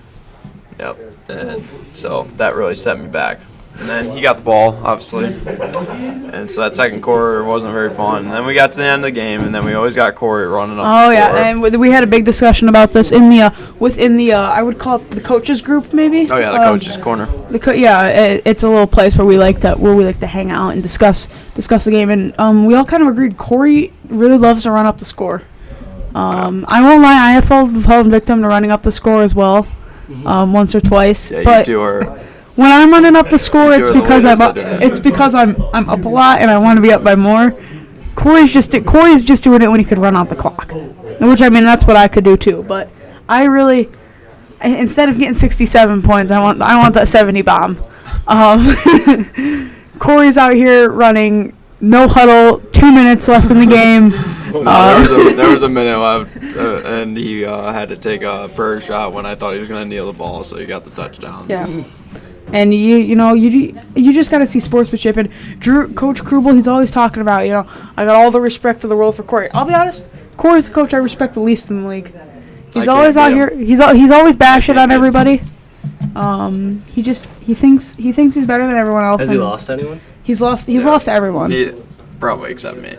Yep. And so that really set me back. And then he got the ball, obviously. And so that second quarter wasn't very fun. And then we got to the end of the game, and then we always got Corey running up the score. Yeah, and we had a big discussion about this in the within the I would call it the coaches group, maybe. Oh yeah, the coaches corner. It's a little place where we like to hang out and discuss the game, and we all kind of agreed Corey really loves to run up the score. I won't lie, I have fallen victim to running up the score as well, once or twice. Yeah, but you two are. When I'm running up the score, it's because I'm up a lot and I want to be up by more. Corey's just doing it when he could run out the clock, which I mean that's what I could do too. But I really, instead of getting 67 points, I want that 70 bomb. Corey's out here running no huddle, 2 minutes left in the game. There was a minute left, and he had to take a prayer shot when I thought he was going to kneel the ball, so he got the touchdown. Yeah. And you just got to see sportsmanship. And Coach Krubel, he's always talking about, I got all the respect of the world for Corey. I'll be honest, Corey's the coach I respect the least in the league. He's always out here. He's always bashing on everybody. He thinks he's better than everyone else. Has he lost to anyone? He's lost to everyone. Probably except me.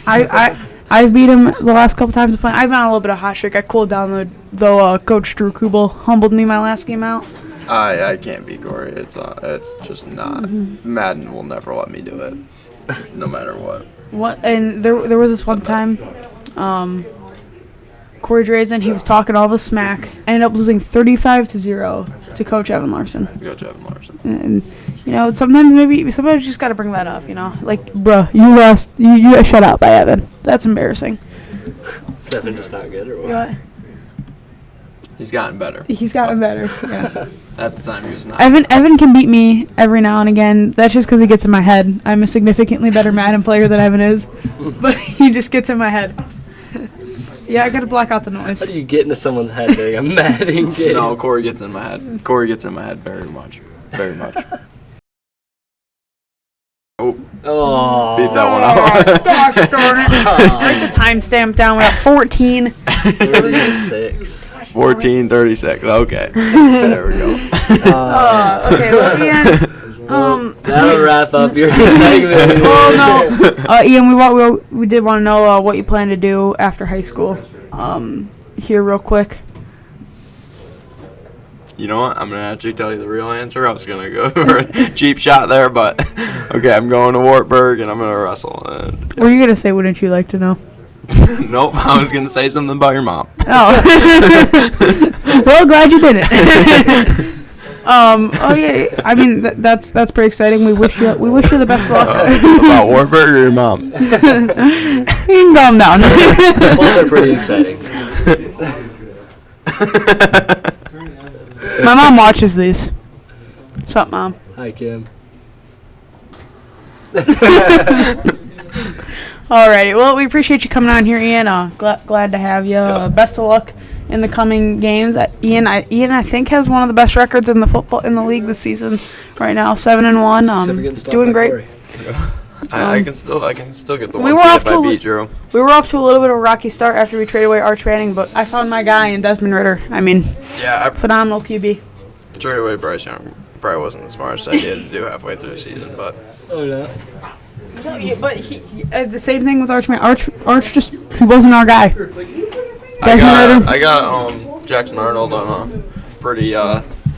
I've beat him the last couple times of playing. I've been on a little bit of hot streak. I cooled down though. Coach Drew Kubel humbled me my last game out. I can't beat Corey. It's just not. Madden will never let me do it, no matter what. What? And there was this one time, Corey Drazen, he was talking all the smack. Ended up losing 35-0 to Coach Evan Larson. Coach Evan Larson. And sometimes you just got to bring that up. Like, bruh, you lost. You got shut out by Evan. That's embarrassing. Is Evan just not good or what? He's gotten better. Yeah. At the time, he was not. Evan can beat me every now and again. That's just because he gets in my head. I'm a significantly better Madden player than Evan is, but he just gets in my head. Yeah, I gotta block out the noise. How do you get into someone's head during a Madden game? No, Corey gets in my head. Corey gets in my head very much. Very much. Oh. Beat that one out. Gosh darn it. Write the timestamp down. We're at 14:36. 14:36. Okay. There we go. Okay, well, Ian. That'll wrap up your segment. Well, no. Ian, we did want to know what you plan to do after high school. Here, real quick. You know what? I'm going to actually tell you the real answer. I was going to go for a cheap shot there, but okay, I'm going to Wartburg and I'm going to wrestle. What were you going to say? Wouldn't you like to know? Nope, I was going to say something about your mom. Oh. Well, glad you didn't. Oh yeah. I mean, that's pretty exciting. We wish you the best of luck. About Wartburg or your mom? You can calm down. Both are pretty exciting. My mom watches these. What's up, Mom? Hi, Kim. Alrighty. Well, we appreciate you coming on here, Ian. Glad to have you. Best of luck in the coming games. Ian, I think has one of the best records in the league this season right now, 7-1. Doing great. I can still get the one seed if I beat Drew. We were off to a little bit of a rocky start after we traded away Arch Manning, but I found my guy in Desmond Ritter. I mean, phenomenal QB. Traded away Bryce Young. Probably wasn't the smartest idea to do halfway through the season, but. Oh no. No, but the same thing with Arch Manning. Arch just he wasn't our guy. I got Jackson Arnold on a pretty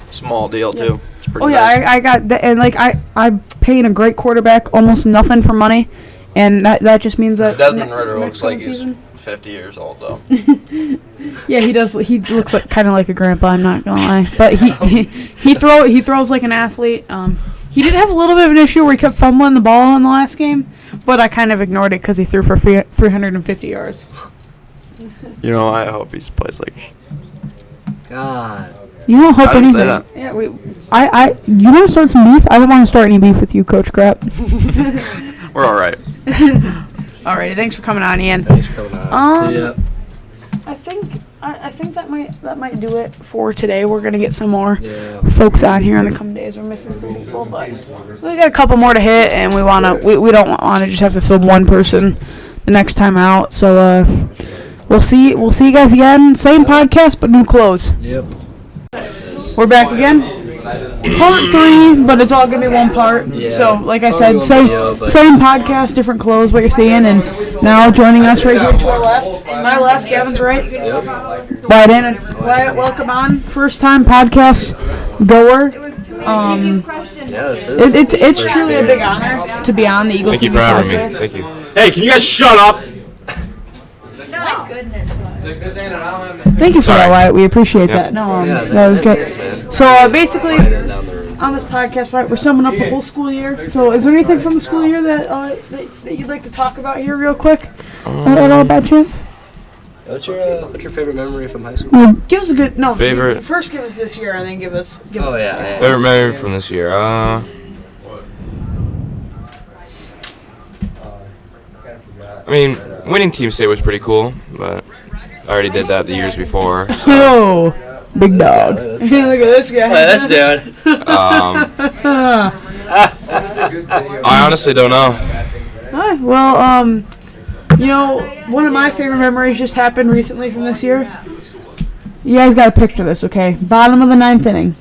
small deal too. Oh yeah, nice. I got that, and like I'm paying a great quarterback almost nothing for money, and that just means that Desmond Ritter looks like he's 50 years old though. Yeah, he does. He looks like kind of like a grandpa. I'm not gonna lie, but he throws like an athlete. He did have a little bit of an issue where he kept fumbling the ball in the last game, but I kind of ignored it because he threw for 350 yards. You know, I hope he plays like. God. You don't hope anything. Say that. Yeah, you want to start some beef? I don't want to start any beef with you, Coach Crap. We're all right. Alrighty, thanks for coming on, Ian. Thanks for coming on. See ya. I think that might do it for today. We're gonna get some more folks on here in the coming days. We're missing some people, but we got a couple more to hit, and we don't want to just have to film one person the next time out. So we'll see you guys again. Same podcast, but new clothes. Yep. We're back again. Part 3, but it's all gonna be one part. Yeah. So, like I said, same podcast, different clothes. What you're seeing, and now joining us right here to our left, my left, Gavin's right. Yep. Biden and Wyatt, welcome on. First time podcast goer. It's truly a big honor to be on the Eagles. Thank you for having me. Thank you. Hey, can you guys shut up? My goodness. Thank you for that, Wyatt. We appreciate that. No, that was great. So basically, on this podcast, right, we're summing up the whole school year. So is there anything from the school year that you'd like to talk about here, real quick? At all, by chance? What's your favorite memory from high school? Give us a good favorite. First, give us this year, and then give us. Favorite memory from this year. I mean, winning team state was pretty cool, but I already did that the years before. So. Big dog. Look Look at this guy. at this dude. I honestly don't know. Alright, well, you know, one of my favorite memories just happened recently from this year. You guys gotta picture this, okay? Bottom of the 9th inning.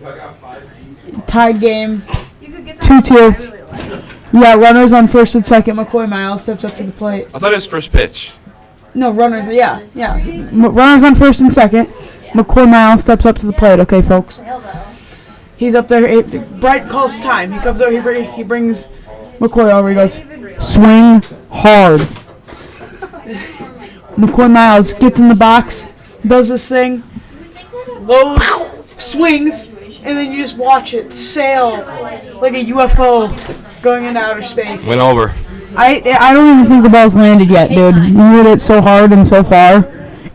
Tied game. 2-2. You got runners on first and second. McCoy Miles steps up to the plate. I thought it was first pitch. No, runners, yeah. Runners on first and second. McCoy Miles steps up to the plate, okay, folks? He's up there. Bright calls time. He comes over, he brings McCoy over. He goes, swing hard. McCoy Miles gets in the box, does this thing, loads, swings, and then you just watch it sail like a UFO going into outer space. Went over. I don't even think the ball's landed yet, dude. You hit it so hard and so far,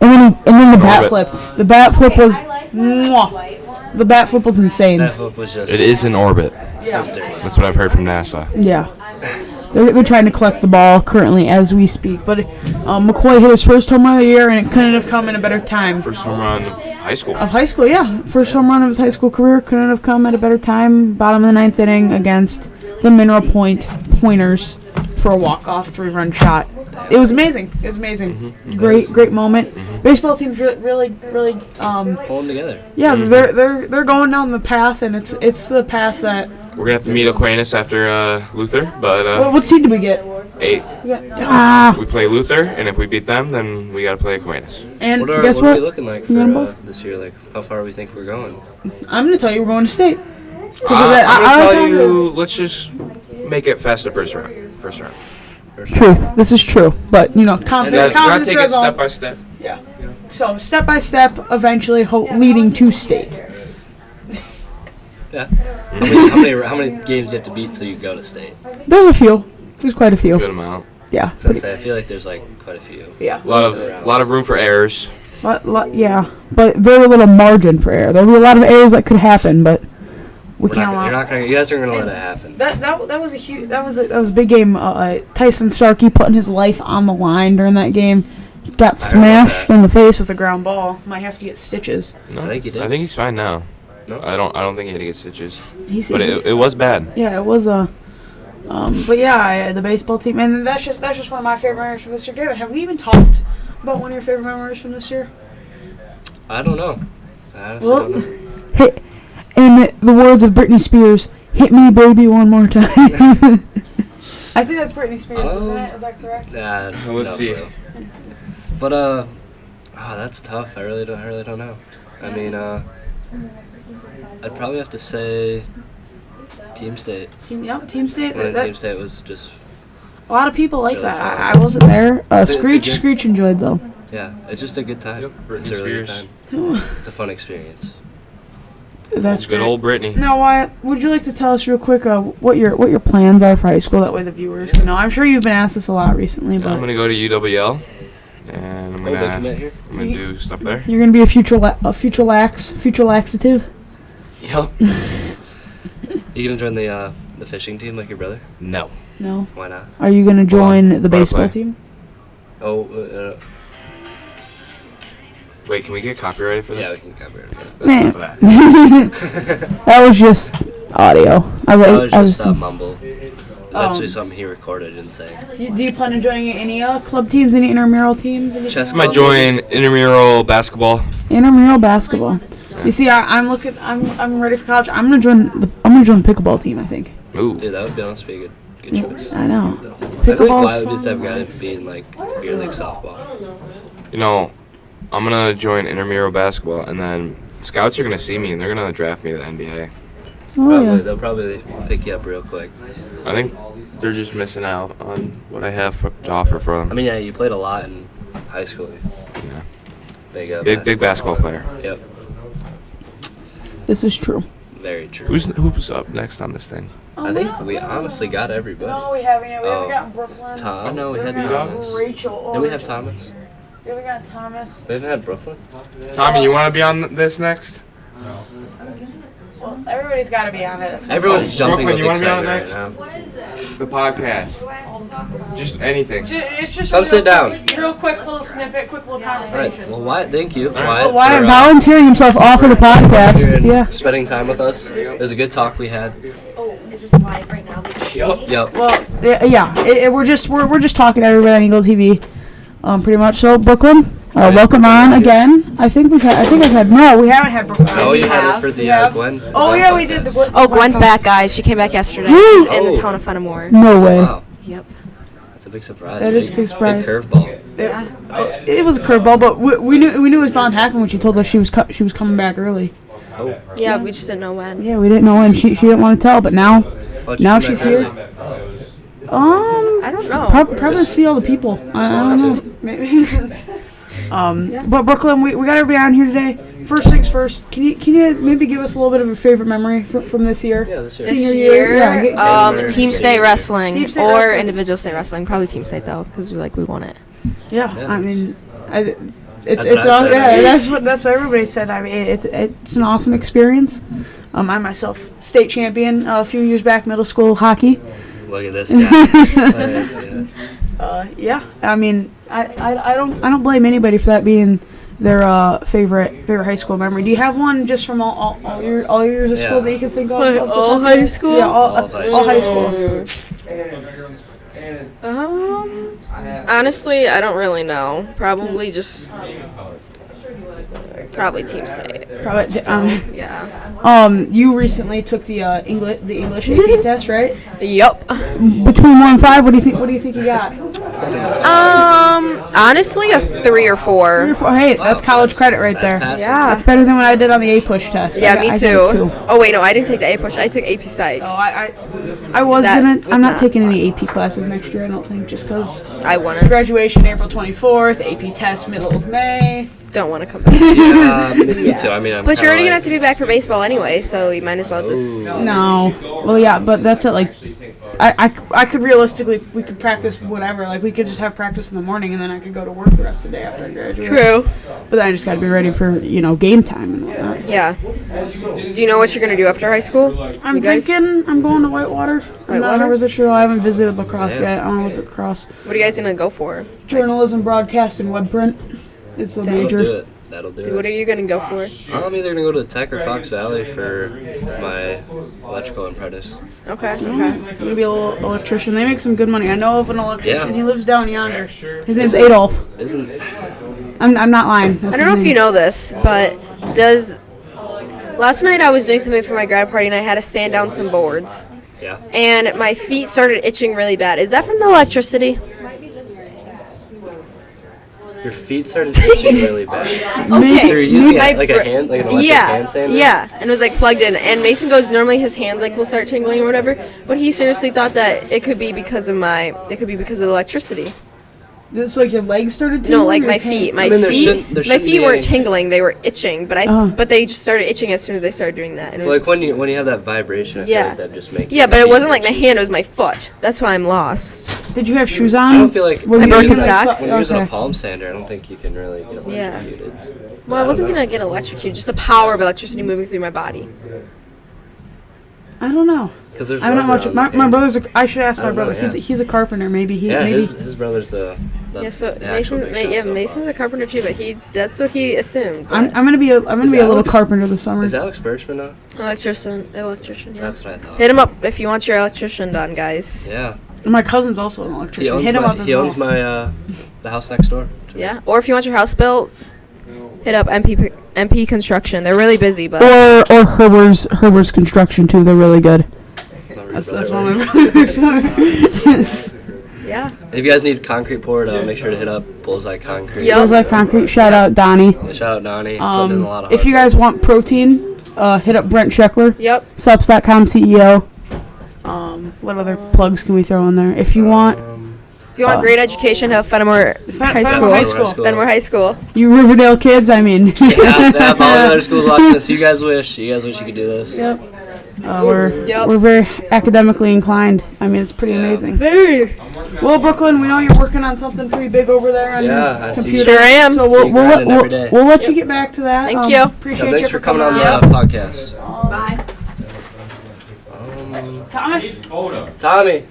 and then the bat flip. The bat flip was, mwah. The bat flip was insane. That flip was just. It is in orbit. Yeah. That's what I've heard from NASA. Yeah. They're trying to collect the ball currently as we speak. But McCoy hit his first home run of the year, and it couldn't have come in a better time. First home run of high school. Of high school, yeah. First home run of his high school career couldn't have come at a better time. Bottom of the 9th inning against the Mineral Point Pointers for a walk-off 3-run shot. It was amazing. It was amazing. Great moment. Baseball team's really pulling together. Yeah, they're going down the path, and it's the path that. We're gonna have to meet Aquinas after Luther, but what seed do we get? 8. We play Luther, and if we beat them, then we gotta play Aquinas. And what guess are we looking like for this year? Like, how far we think we're going? I'm gonna tell you we're going to state. I'm gonna tell you. Let's just make it faster first round. Truth. This is true, but you know, confidence. Gotta take it step by step. Yeah. So step by step, eventually leading to state. Yeah. How many games do you have to beat till you go to state? There's a few. There's quite a few. Good amount. Yeah. I feel like there's like quite a few. Yeah. A lot of room for errors. Yeah, but very little margin for error. There'll be a lot of errors that could happen, but you guys aren't gonna let it happen. That was a big game. Tyson Starkey putting his life on the line during that game. Got smashed in the face with a ground ball. Might have to get stitches. No, I think he did. I think he's fine now. No, I don't think he had to get stitches. But it was bad. Yeah, it was but yeah, the baseball team, and that's just one of my favorite memories from this year. Gavyn, have we even talked about one of your favorite memories from this year? I don't know. I honestly don't know. In the words of Britney Spears, "Hit me, baby, one more time." I think that's Britney Spears, isn't it? Is that correct? Let's see. But that's tough. I really don't know. I mean, I'd probably have to say Team State. Team State. Team State was just. A lot of people like really that. fun. I wasn't there. Screech enjoyed though. Yeah, it's just a good time. Yep, It's a really good time. It's a fun experience. That's good old Brittany. Now, Wyatt, would you like to tell us real quick what your plans are for high school? That way the viewers can know. I'm sure you've been asked this a lot recently, but I'm gonna go to UWL, and I'm gonna do stuff there. You're gonna be a future laxative. Yep. You gonna join the fishing team like your brother? No. No. Why not? Are you gonna join the baseball team? Oh. Wait, can we get copyrighted for this? Yeah, we can copyright for that. That's enough of that. That was just audio. That was just mumble. It was actually something he recorded and say. Do you plan on joining any club teams, any intramural teams? I might join intramural basketball. Intramural basketball. You see, I'm ready for college. I'm gonna join the pickleball team. I think. Ooh. Dude, that would be honestly a good choice. I know. Pickleball. Why would the type of guy to be in like beer league softball? You know, I'm gonna join intramural basketball, and then scouts are gonna see me, and they're gonna draft me to the NBA. They'll probably pick you up real quick. I think they're just missing out on what I have to offer for them. I mean, yeah, you played a lot in high school. Yeah. Big basketball player. Yep. This is true. Very true. Who's up next on this thing? I think we honestly got everybody. No, we haven't yet. We haven't gotten Brooklyn. No, we had Thomas. Rachel. Then we have Thomas. Yeah, we got Thomas. We haven't had Brooklyn. Tommy, you want to be on this next? No. Well, everybody's got to be on it. Everyone's jumping Brooklyn, with you wanna be on excitement right next? now. The podcast. Just anything. It's just Come sit down. Real quick little snippet, quick little All right. conversation. Well, Wyatt, thank you. Wyatt for, volunteering himself off of the podcast. Yeah. Spending time with us. It was a good talk we had. Oh, is this live right now? Yep. Well, we're just talking to everybody on Eagle TV, pretty much. So Brooklyn, welcome on again. I think I've had. No, we haven't had Brooklyn. No, you had it for the Gwen. Oh yeah, we did the Gwen. Oh, Gwen's back, guys. She came back yesterday. She's in the town of Fenimore. No way. Wow. Yep. That's a big surprise. That is a big surprise. Big curveball. Yeah. It was a curveball, but we knew it was bound to happen when she told us she was coming back early. Oh. Yeah, we just didn't know when. Yeah, we didn't know when. She didn't want to tell, but now she's here. I don't know. Probably to see all the people. I don't know. Maybe. But Brooklyn, we got everybody on here today. First things first. Can you maybe give us a little bit of a favorite memory from this year? Yeah, this year. Senior year. Yeah. Team state wrestling Team state or wrestling. individual state wrestling. Probably team state though, because we won it. Yeah. I mean, it's That's what I all said. that's what everybody said. I mean, it's an awesome experience. I myself state champion a few years back, middle school hockey. Look at this guy. Yeah, I mean, I don't blame anybody for that being their favorite high school memory. Do you have one just from all your years of school that you can think of? All high school? Yeah, all high school. Honestly, I don't really know. Probably just team state. Yeah. You recently took the English AP test, right? Yup. Between 1 and 5, what do you think you got? Honestly, a 3 or 4. 3 or 4. Hey, that's college credit right there. Yeah. That's better than what I did on the A push test. Yeah, I me got too. a 2. Oh wait, no, I didn't take the A push. I took AP Psych. Oh, I'm not taking any AP classes next year. I don't think, just because I wanted graduation April 24th, AP test middle of May. Don't want to come back. Me too. I mean, but you're already gonna have to be back for baseball anyway, so you might as well just. No. Well, yeah, but that's it. Like, I could realistically, we could practice whatever. Like, we could just have practice in the morning, and then I could go to work the rest of the day after I graduate. True. But then I just got to be ready for game time and whatnot. Yeah. Do you know what you're gonna do after high school? I'm thinking I'm going to Whitewater. I'm not 100% sure. I haven't visited lacrosse yet. I want to look at lacrosse. What are you guys gonna go for? Journalism, broadcast, and web print. It's the major. That'll do So it. what are you gonna go for? I'm either gonna go to Tech or Fox Valley for my electrical apprentice. Okay. I'm gonna be a little electrician. They make some good money. I know of an electrician. Yeah. He lives down yonder. His name's Adolf. I'm not lying. I don't know if you know this, but last night I was doing something for my grad party and I had to sand down some boards. Yeah. And my feet started itching really bad. Is that from the electricity? Your feet started itching really bad. Okay. So you're using it like a hand, like an electric hand sander? Yeah, and it was like plugged in. And Mason goes, normally his hands like will start tingling or whatever, but he seriously thought that it could be because of the electricity. It's like your legs started tingling? No, like my feet. My feet weren't tingling; they were itching. But they just started itching as soon as I started doing that. And it was, like when you have that vibration, I feel like that just makes. Yeah, but it wasn't like my hand; it was my foot. That's why I'm lost. Did you have shoes on? I don't feel like I broke his socks. When you're using a palm sander, I don't think you can really get electrocuted. Well, I wasn't gonna get electrocuted; just the power of electricity moving through my body. I don't know. Because there's I'm not much. My brother's. I should ask my brother. Yeah. He's a carpenter. Maybe he. Yeah, maybe. his brother's the So actual big shot so Mason's a carpenter too, but that's what he assumed. I'm gonna be a little carpenter this summer. Is Alex Birchman now? Electrician, yeah. That's what I thought. Hit him up if you want your electrician done, guys. Yeah. My cousin's also an electrician. Hit him up as well. He owns the house next door. Yeah. Or if you want your house built, hit up MP Construction. They're really busy, but or Herber's Construction too. They're really good. That's one of my brothers. Yeah. If you guys need concrete poured, make sure to hit up Bullseye Concrete. Bullseye Concrete. Shout out Donnie. Shout out Donnie. Putting in a lot of if you guys want protein, hit up Brent Scheckler. Yep. Subs.com CEO. What other plugs can we throw in there? If you want. If you want great education, have Fenimore High School. Fenimore High School. You Riverdale kids, I mean. yeah, all the other schools watching this. You guys wish you could do this. Yep. We're very academically inclined. I mean, it's pretty amazing. Very. Well, Brooklyn, we know you're working on something pretty big over there on your computer. Sure am. So we'll let you get back to that. Thank you. Appreciate you thanks for coming on the podcast. Bye. Thomas. Tommy.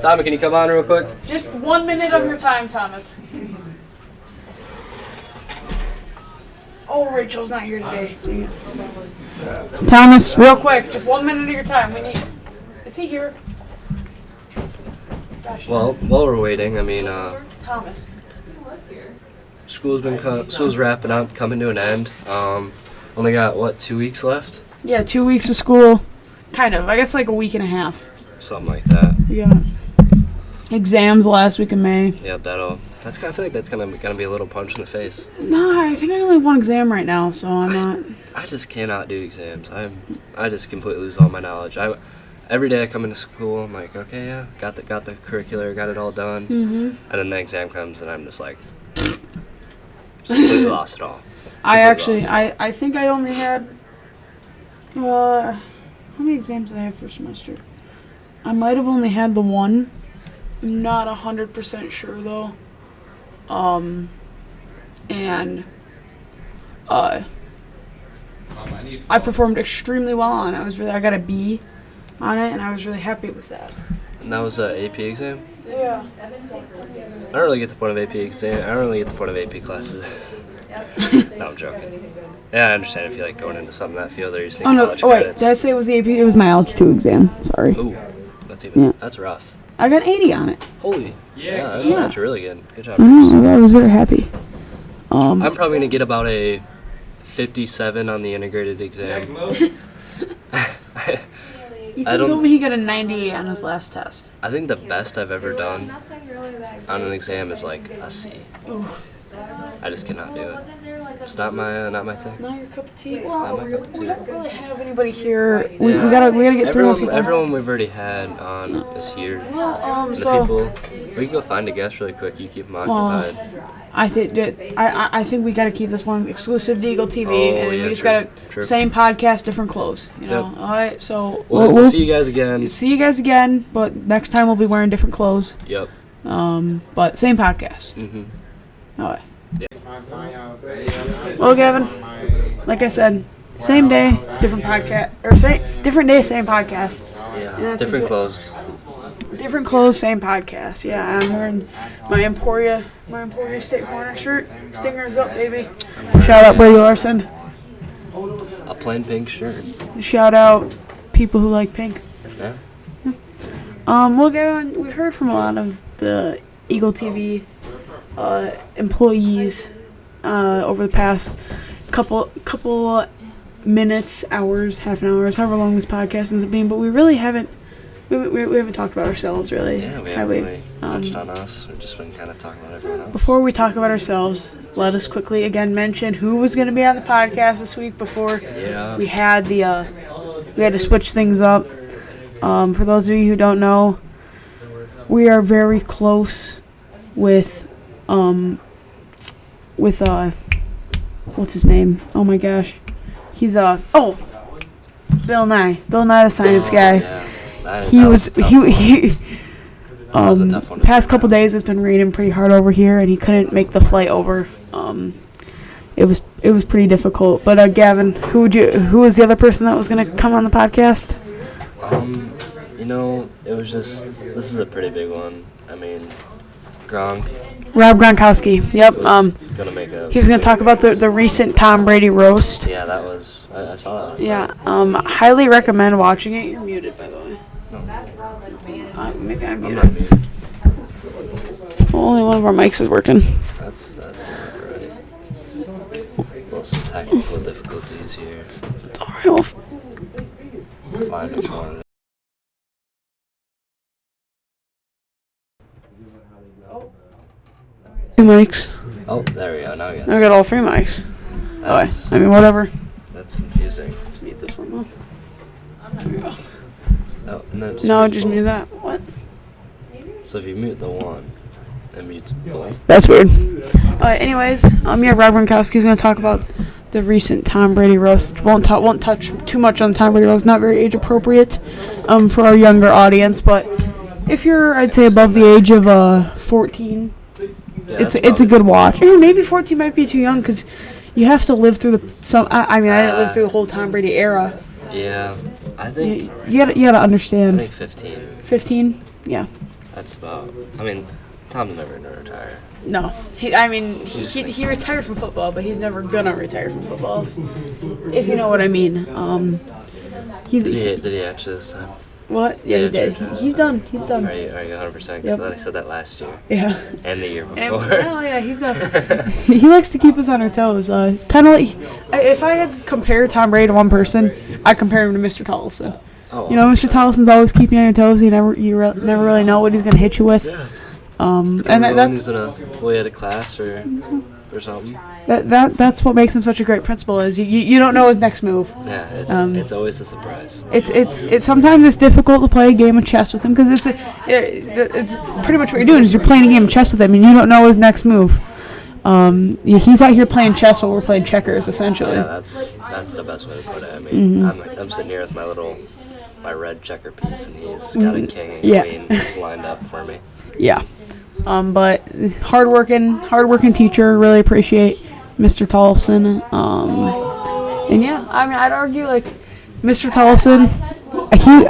Tommy, can you come on real quick? Just 1 minute of your time, Thomas. Oh, Rachel's not here today. Thomas, real quick, just 1 minute of your time. We need. Is he here? Gosh. Well, while we're waiting, I mean, Thomas. School's wrapping up, coming to an end. Only got what, 2 weeks left? Yeah, 2 weeks of school. Kind of. I guess like a week and a half. Something like that. Yeah. Exams last week in May. Yeah, I feel like that's gonna be a little punch in the face. No, I think I only have one exam right now, so I'm not. I just cannot do exams. I just completely lose all my knowledge. Every day I come into school, I'm like, okay, yeah, got the curricular, got it all done, and then the exam comes, and I'm just like, just completely lost it all. I think I only had. How many exams did I have for semester? I might have only had the one. I'm not 100% sure though. And I performed extremely well on it. I got a B on it, and I was really happy with that. And that was an AP exam? Yeah. I don't really get the point of AP exam. I don't really get the point of AP classes. No, I'm joking. Yeah, I understand if you like going into something in that field, or you just need college credits. Did I say it was the AP? It was my Algebra 2 exam. Sorry. Ooh, that's rough. I got 80 on it. Holy. Yeah, that's really good. Good job. I was very happy. I'm probably gonna get about a 57 on the integrated exam. Ethan told me he got a 98 on his last test. I think the best I've ever done on an exam is like a C. Ooh. I just cannot do it. It's not my thing. Not your cup of tea. Well, we don't really have anybody here. We gotta get through people. Everyone we've already had on is here. We can go find a guest really quick. You keep them occupied. I think we gotta keep this one exclusive to Eagle TV, and we just gotta same podcast, different clothes. You know. Yep. All right. So we'll see you guys again. See you guys again, but next time we'll be wearing different clothes. Yep. But same podcast. Mhm. All right. Yeah. Well, Gavin, like I said, same day, different podcast, or different day, same podcast. Yeah. Different clothes. Different clothes, same podcast. Yeah, I'm wearing my Emporia State Horner shirt. Stingers up, baby. Shout out Brady Larson. A plain pink shirt. Shout out people who like pink. Yeah. Well, Gavin, we've heard from a lot of the Eagle TV employees over the past couple minutes, hours, half an hour, however long this podcast ends up being, but we really haven't we haven't talked about ourselves really. Yeah, we haven't really touched on us. We've just been kind of talking about everyone else. Before we talk about ourselves, let us quickly again mention who was going to be on the podcast this week before we had we had to switch things up. For those of you who don't know, we are very close with what's his name? Oh my gosh. He's Bill Nye the science guy. Yeah. Past couple days it's been raining pretty hard over here, and he couldn't make the flight over. It was pretty difficult. But Gavin, who was the other person that was gonna come on the podcast? This is a pretty big one. I mean, Rob Gronkowski. Yep. He was going to talk about the recent Tom Brady roast. Yeah, that was. I saw that. Yeah. Highly recommend watching it. You're muted, by the way. No. Maybe I'm muted. Only one of our mics is working. That's not right. Well, some technical difficulties here. It's alright. We'll find which one. Two mics. Oh, there we go. Now we got. I got all three mics. I mean, whatever. That's confusing. Let's mute this one though. There we go. Oh, and then just mute that. What? So if you mute the one, it mutes both. That's weird. Anyways, Rob Gronkowski's gonna talk about the recent Tom Brady roast. Won't touch too much on the Tom Brady roast. Not very age appropriate, for our younger audience. But if you're, I'd say, above the age of 14. Yeah, it's a good watch. Maybe 14 might be too young because you have to live through I didn't live through the whole Tom Brady era. Yeah. I think you gotta I understand. think 15. 15? Yeah. That's about. I mean, Tom's never gonna retire. No. He retired from football, but he's never gonna retire from football. If you know what I mean. Did he actually this time? What? Yeah, he did. He's done. He's done. Are you 100%? Yep. Because I said that last year. Yeah. And the year before. Yeah, he likes to keep us on our toes. Kind of like, if I had to compare Tom Brady to one person, I'd compare him to Mr. Tollefson. Oh, you know, Mr. Tollefson's always keeping you on your toes. You never really know what he's gonna hit you with. Yeah. And he's gonna way out of class or something. That's what makes him such a great principal. Is you don't know his next move. Yeah, it's always a surprise. It's sometimes it's difficult to play a game of chess with him because it's pretty much what you're doing is you're playing a game of chess with him and you don't know his next move. He's out here playing chess while we're playing checkers, essentially. Yeah, that's the best way to put it. I mean, I'm sitting here with my red checker piece, and he's got a king and queen just lined up for me. Yeah. But hardworking teacher. Really appreciate Mr. Tollefson. And yeah, I mean, I'd argue like Mr. Tollefson.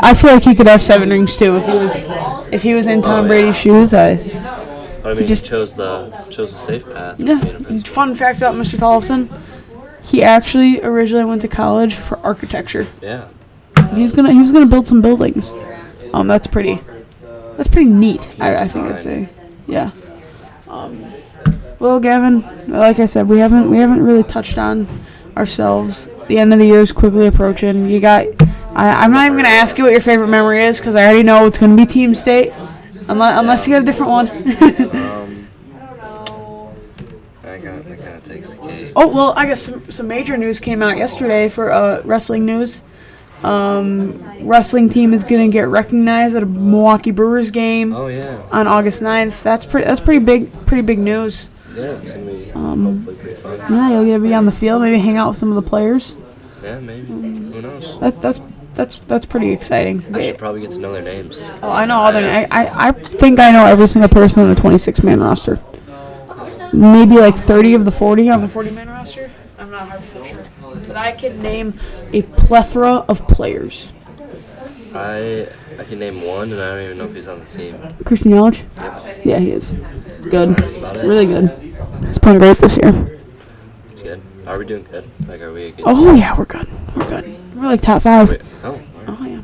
I feel like he could have 7 rings too if he was in Tom Brady's shoes. I mean, he just chose the safe path. Yeah. Fun fact about Mr. Tollefson: he actually originally went to college for architecture. Yeah. He was gonna build some buildings. That's pretty neat. I think I'd say. Yeah. Well, Gavyn, like I said, we haven't really touched on ourselves. The end of the year is quickly approaching. I'm not even gonna ask you what your favorite memory is because I already know it's gonna be Team State, unless you got a different one. That kind of takes the cake. Oh well, I guess some major news came out yesterday for wrestling news. Wrestling team is gonna get recognized at a Milwaukee Brewers game. Oh yeah. On August 9th. That's pretty big news. Yeah, it's gonna be hopefully pretty fun. Yeah, you'll get to be on the field, maybe hang out with some of the players. Yeah, maybe. Who knows? That's pretty exciting. I should probably get to know their names. Oh, I know all their names. I think I know every single person on the 26-man roster. Maybe like 30 of the 40 on the 40-man roster. I'm not 100% sure. But I can name a plethora of players. I can name one, and I don't even know if he's on the team. Christian Yelich? Yep. Yeah, he is. He's good. That's about it. Really good. He's playing great this year. That's good. Are we doing good? Like, are we good? Oh, yeah, we're good. We're like top 5. Oh, yeah.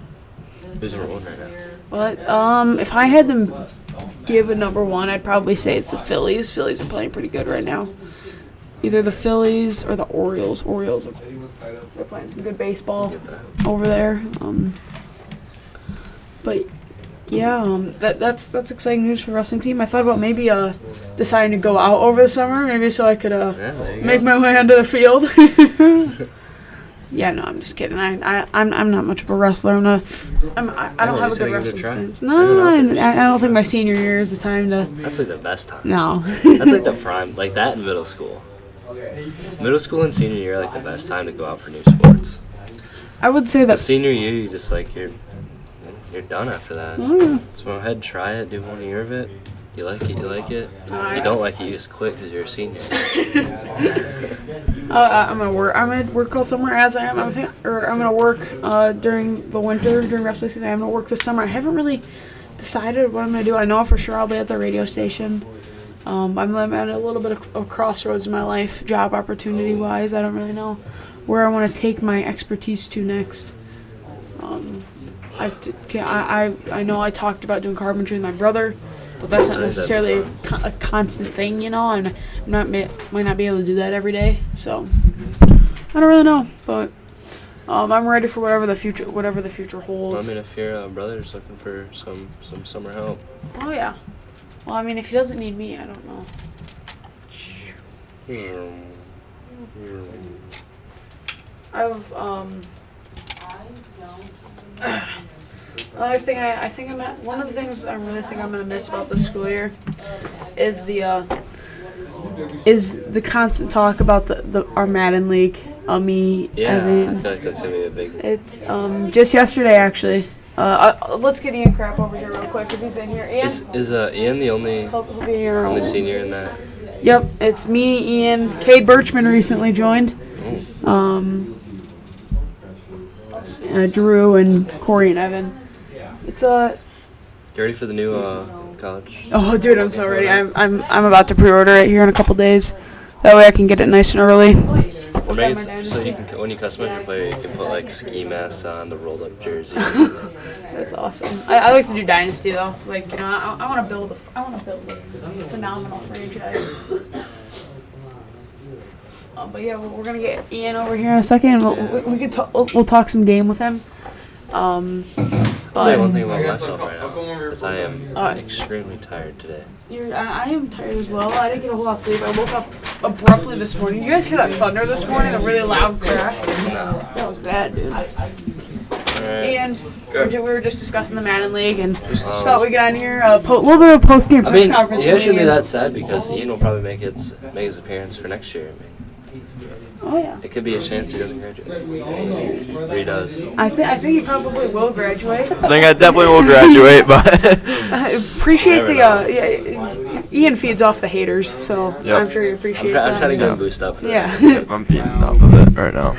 Who's number 1 right now? But if I had to give a number 1, I'd probably say it's the Phillies. Phillies are playing pretty good right now. Either the Phillies or the Orioles. They're playing some good baseball over there. But yeah, that's exciting news for the wrestling team. I thought about maybe deciding to go out over the summer, maybe so I could make my way onto the field. Yeah, no, I'm just kidding. I'm not much of a wrestler. I don't have a good wrestling stance. No, I don't think my senior year is the time to. That's like the best time. No. That's like the prime, like that in middle school. Middle school and senior year are like the best time to go out for new sports. I would say that. The senior year, you just like you're done after that. Mm. So go ahead, try it, do 1 year of it. You like it, you like it. You don't like it, you just quit because you're a senior. I'm gonna work all summer as I am. I'm gonna work during the winter during wrestling season. I'm gonna work this summer. I haven't really decided what I'm gonna do. I know for sure I'll be at the radio station. I'm at a little bit of a crossroads in my life, job opportunity wise. I don't really know where I want to take my expertise to next. I know I talked about doing carpentry with my brother, but that's not necessarily a constant thing, you know. I might not be able to do that every day, so I don't really know. But I'm ready for whatever the future holds. I mean, if your brother's looking for some summer help. Oh yeah. Well, I mean, if he doesn't need me, I don't know. I've one of the things I really think I'm gonna miss about this school year is the constant talk about our Madden League. Me, yeah, Evan. I feel like that's gonna be a big. It's just yesterday actually. Let's get Ian Crap over here real quick if he's in here. Ian? Is Ian the only senior in that? Yep, it's me, Ian. Cade Birchman recently joined. I see. Drew and Corey and Evan. It's You ready for the new college? Oh, dude, I'm so ready. I'm about to pre-order it here in a couple days. That way I can get it nice and early. Or maybe so you can, when you customize your player, you can put like ski masks on the rolled up jersey. That's awesome. I like to do Dynasty though. Like, you know, I want to build a phenomenal franchise. But yeah, we're gonna get Ian over here in a second. We could we'll talk some game with him. I'll tell you one thing about myself right now, is I am extremely tired today. I am tired as well. I didn't get a whole lot of sleep. I woke up abruptly this morning. You guys hear that thunder this morning? A really loud crash? No. That was bad, dude. And we were just discussing the Madden League and just thought we'd get on here, a little bit of a post-game press conference. You guys shouldn't be that sad because Ian will probably make his appearance for next year. Oh yeah. It could be a chance he doesn't graduate. Or he does. I think he probably will graduate. I think I definitely will graduate, but appreciate Ian feeds off the haters, so I'm sure he appreciates that. I'm trying to get him boost up for that. Yeah. I'm feeding off of it right now.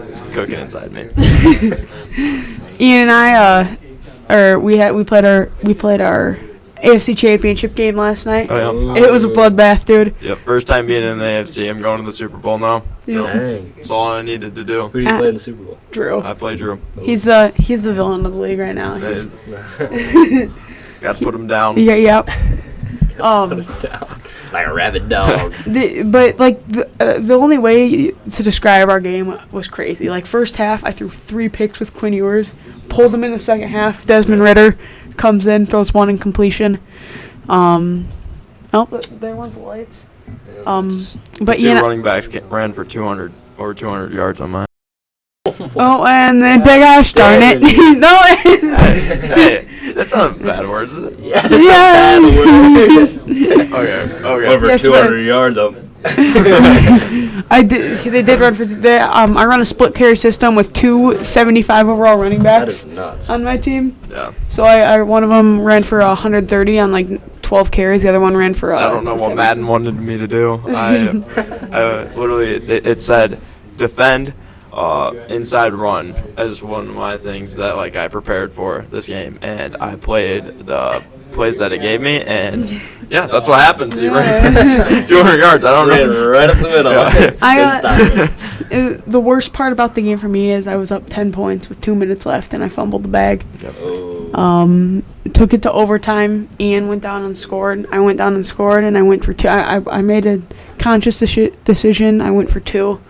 It's cooking inside me. Ian and I, we played our AFC Championship game last night. Oh, yeah. It was a bloodbath, dude. Yep, first time being in the AFC. I'm going to the Super Bowl now. Dang. That's all I needed to do. Who do you play in the Super Bowl? Drew. I play Drew. He's the villain of the league right now. Got to put him down. Yeah, yep. Put him down. Like a rabid dog. The only way to describe our game was crazy. Like, first half, I threw 3 picks with Quinn Ewers. Pulled them in the second half. Desmond Ritter comes in, throws 1 in completion. There weren't the lights. But Two running backs ran for 200 yards on mine. Oh, and then gosh darn it! No. Hey, that's not a bad word, is it? Yeah. Okay. Over 200 yards up. They did run for I run a split carry system with 2 75 overall running backs. That is nuts. On my team. Yeah. So I one of them ran for 130 on like 12 carries. The other one ran for. I don't know what Madden wanted me to do. I literally it said defend. Inside run is one of my things that like I prepared for this game, and I played the plays that it gave me, and yeah, that's what happens. You ran 200 yards. I don't know. Right up the middle. The worst part about the game for me is I was up 10 points with 2 minutes left, and I fumbled the bag. Took it to overtime. Ian went down and scored. I went down and scored, and I went for 2. I made a conscious decision. I went for 2.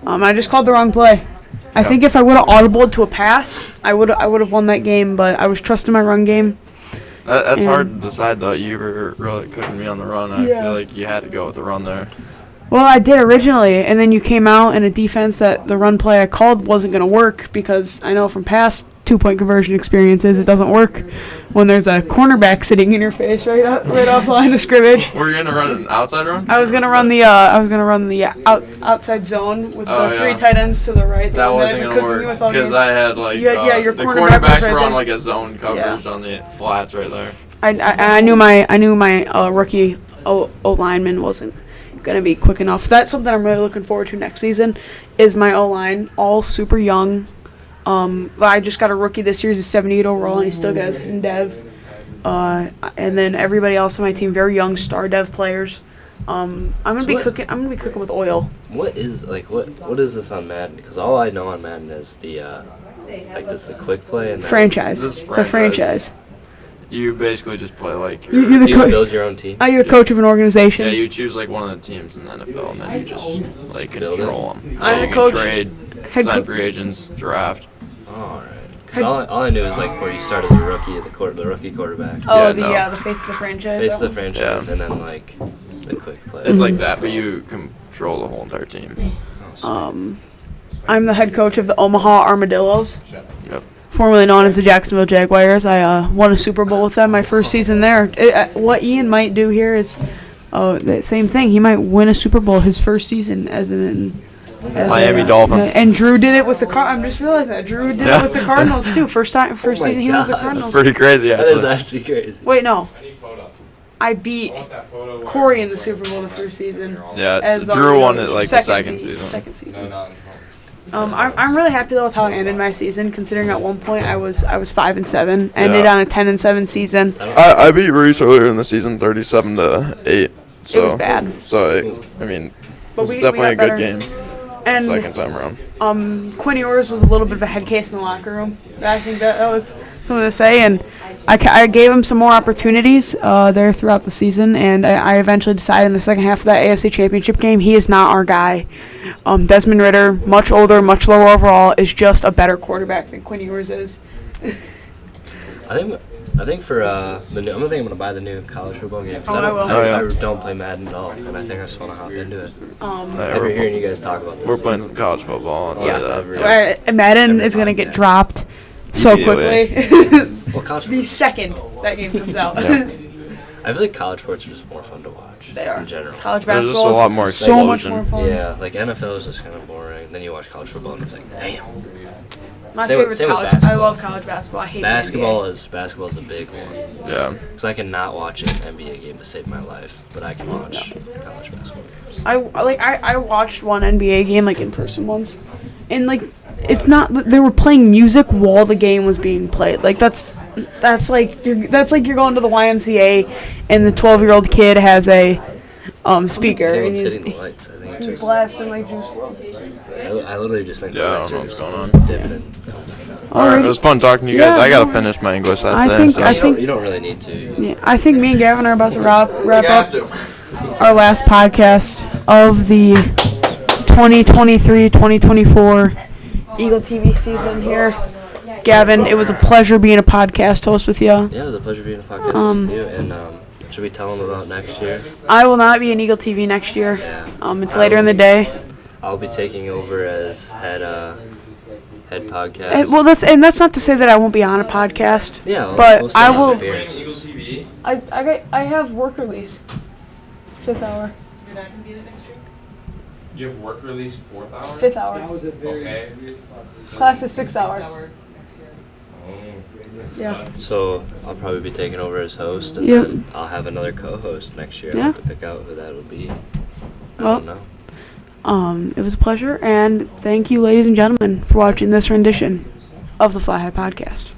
I just called the wrong play. I think if I would have audibled to a pass, I would have won that game. But I was trusting my run game. That's hard to decide though. You were really cooking me on the run. I feel like you had to go with the run there. Well, I did originally, and then you came out in a defense that the run play I called wasn't going to work because I know from past 2-point conversion experiences it doesn't work when there's a cornerback sitting in your face right off the line of scrimmage. Were you going to run an outside run? I was going to run the outside zone with the 3 tight ends to the right. That wasn't going to work because I had like your the cornerbacks were on like a zone coverage on the flats right there. I knew my rookie O-lineman wasn't gonna be quick enough. That's something I'm really looking forward to next season. Is my O-line all super young? I just got a rookie this year. He's a 78 overall, and he still got his hidden dev. And then everybody else on my team, very young star dev players. I'm gonna be cooking with oil. What is this on Madden? Because all I know on Madden is the just a quick play and franchise. It's a franchise. You basically just play like you build your own team. You're the coach of an organization. Yeah, you choose like one of the teams in the NFL, and then you just like control them. I'm the coach. Trade, sign free agents, draft. All right. Because all I knew is like where you start as a rookie, the rookie quarterback. Oh, the face of the franchise. Face of the franchise, and then like the quick play. It's like that, but you control the whole entire team. I'm the head coach of the Omaha Armadillos. Yep. Formerly known as the Jacksonville Jaguars. I won a Super Bowl with them my first season there. What Ian might do here is the same thing. He might win a Super Bowl his first season as Miami Dolphins. And Drew did it with the I'm just realizing that Drew did it with the Cardinals too. First season he was the Cardinals. That's pretty crazy. Actually. That is actually crazy. Wait, no. I beat Corey in the Super Bowl the first season. Yeah, Drew won it like the second season. Second season. I'm really happy though with how I ended my season, considering at one point I was 5-7, ended on a 10-7 season. I beat Reese earlier in the season, 37-8. So, it was bad. So it was definitely a good game. And second time around. Quinn Ewers was a little bit of a head case in the locker room. I think that was something to say, and I gave him some more opportunities there throughout the season, and I eventually decided in the second half of that AFC Championship game, he is not our guy. Desmond Ridder, much older, much lower overall, is just a better quarterback than Quinn Ewers is. I think for the new, I'm gonna buy the new college football game. I don't play Madden at all, and I think I just want to hop into it. We're hearing you guys talk about this. We're playing some college football. Madden is gonna get dropped so quickly. Well, the second that game comes out. I feel like college sports are just more fun to watch. They are. In general. College basketball There's just a lot more so much more fun. Yeah, like NFL is just kind of boring. Then you watch college football and it's like, damn. My favorite is college. I love college basketball. I hate basketball. the Basketball is a big one. Yeah. Because I cannot watch an NBA game to save my life, but I can watch college basketball games. I watched one NBA game like in person once, and like it's not they were playing music while the game was being played. Like that's like you're going to the YMCA and the 12-year-old kid has a speaker and he's blasting like Juice WRLD. I literally just think I don't know what's going on. Alright, it was fun talking to you guys. I gotta finish my English essay. I think you don't really need to. Yeah, I think me and Gavyn are about to wrap up our last podcast of the 2023-2024 Eagle TV season here. Gavyn, it was a pleasure being a podcast host with you. Yeah, it was a pleasure being a podcast host with you. And should we tell them about next year? I will not be in Eagle TV next year. Yeah. It's later in the day. I'll be taking over as head podcast. That's not to say that I won't be on a podcast. Yeah, but I will. Eagle TV. I have work release. 5th hour. You're not gonna be in it next year? You have work release 4th hour? 5th hour. Okay. Class is 6th hour. Yeah. So I'll probably be taking over as host, and then I'll have another co-host next year. I'll have to pick out who that will be. I don't know. It was a pleasure, and thank you, ladies and gentlemen, for watching this rendition of the Fly High Podcast.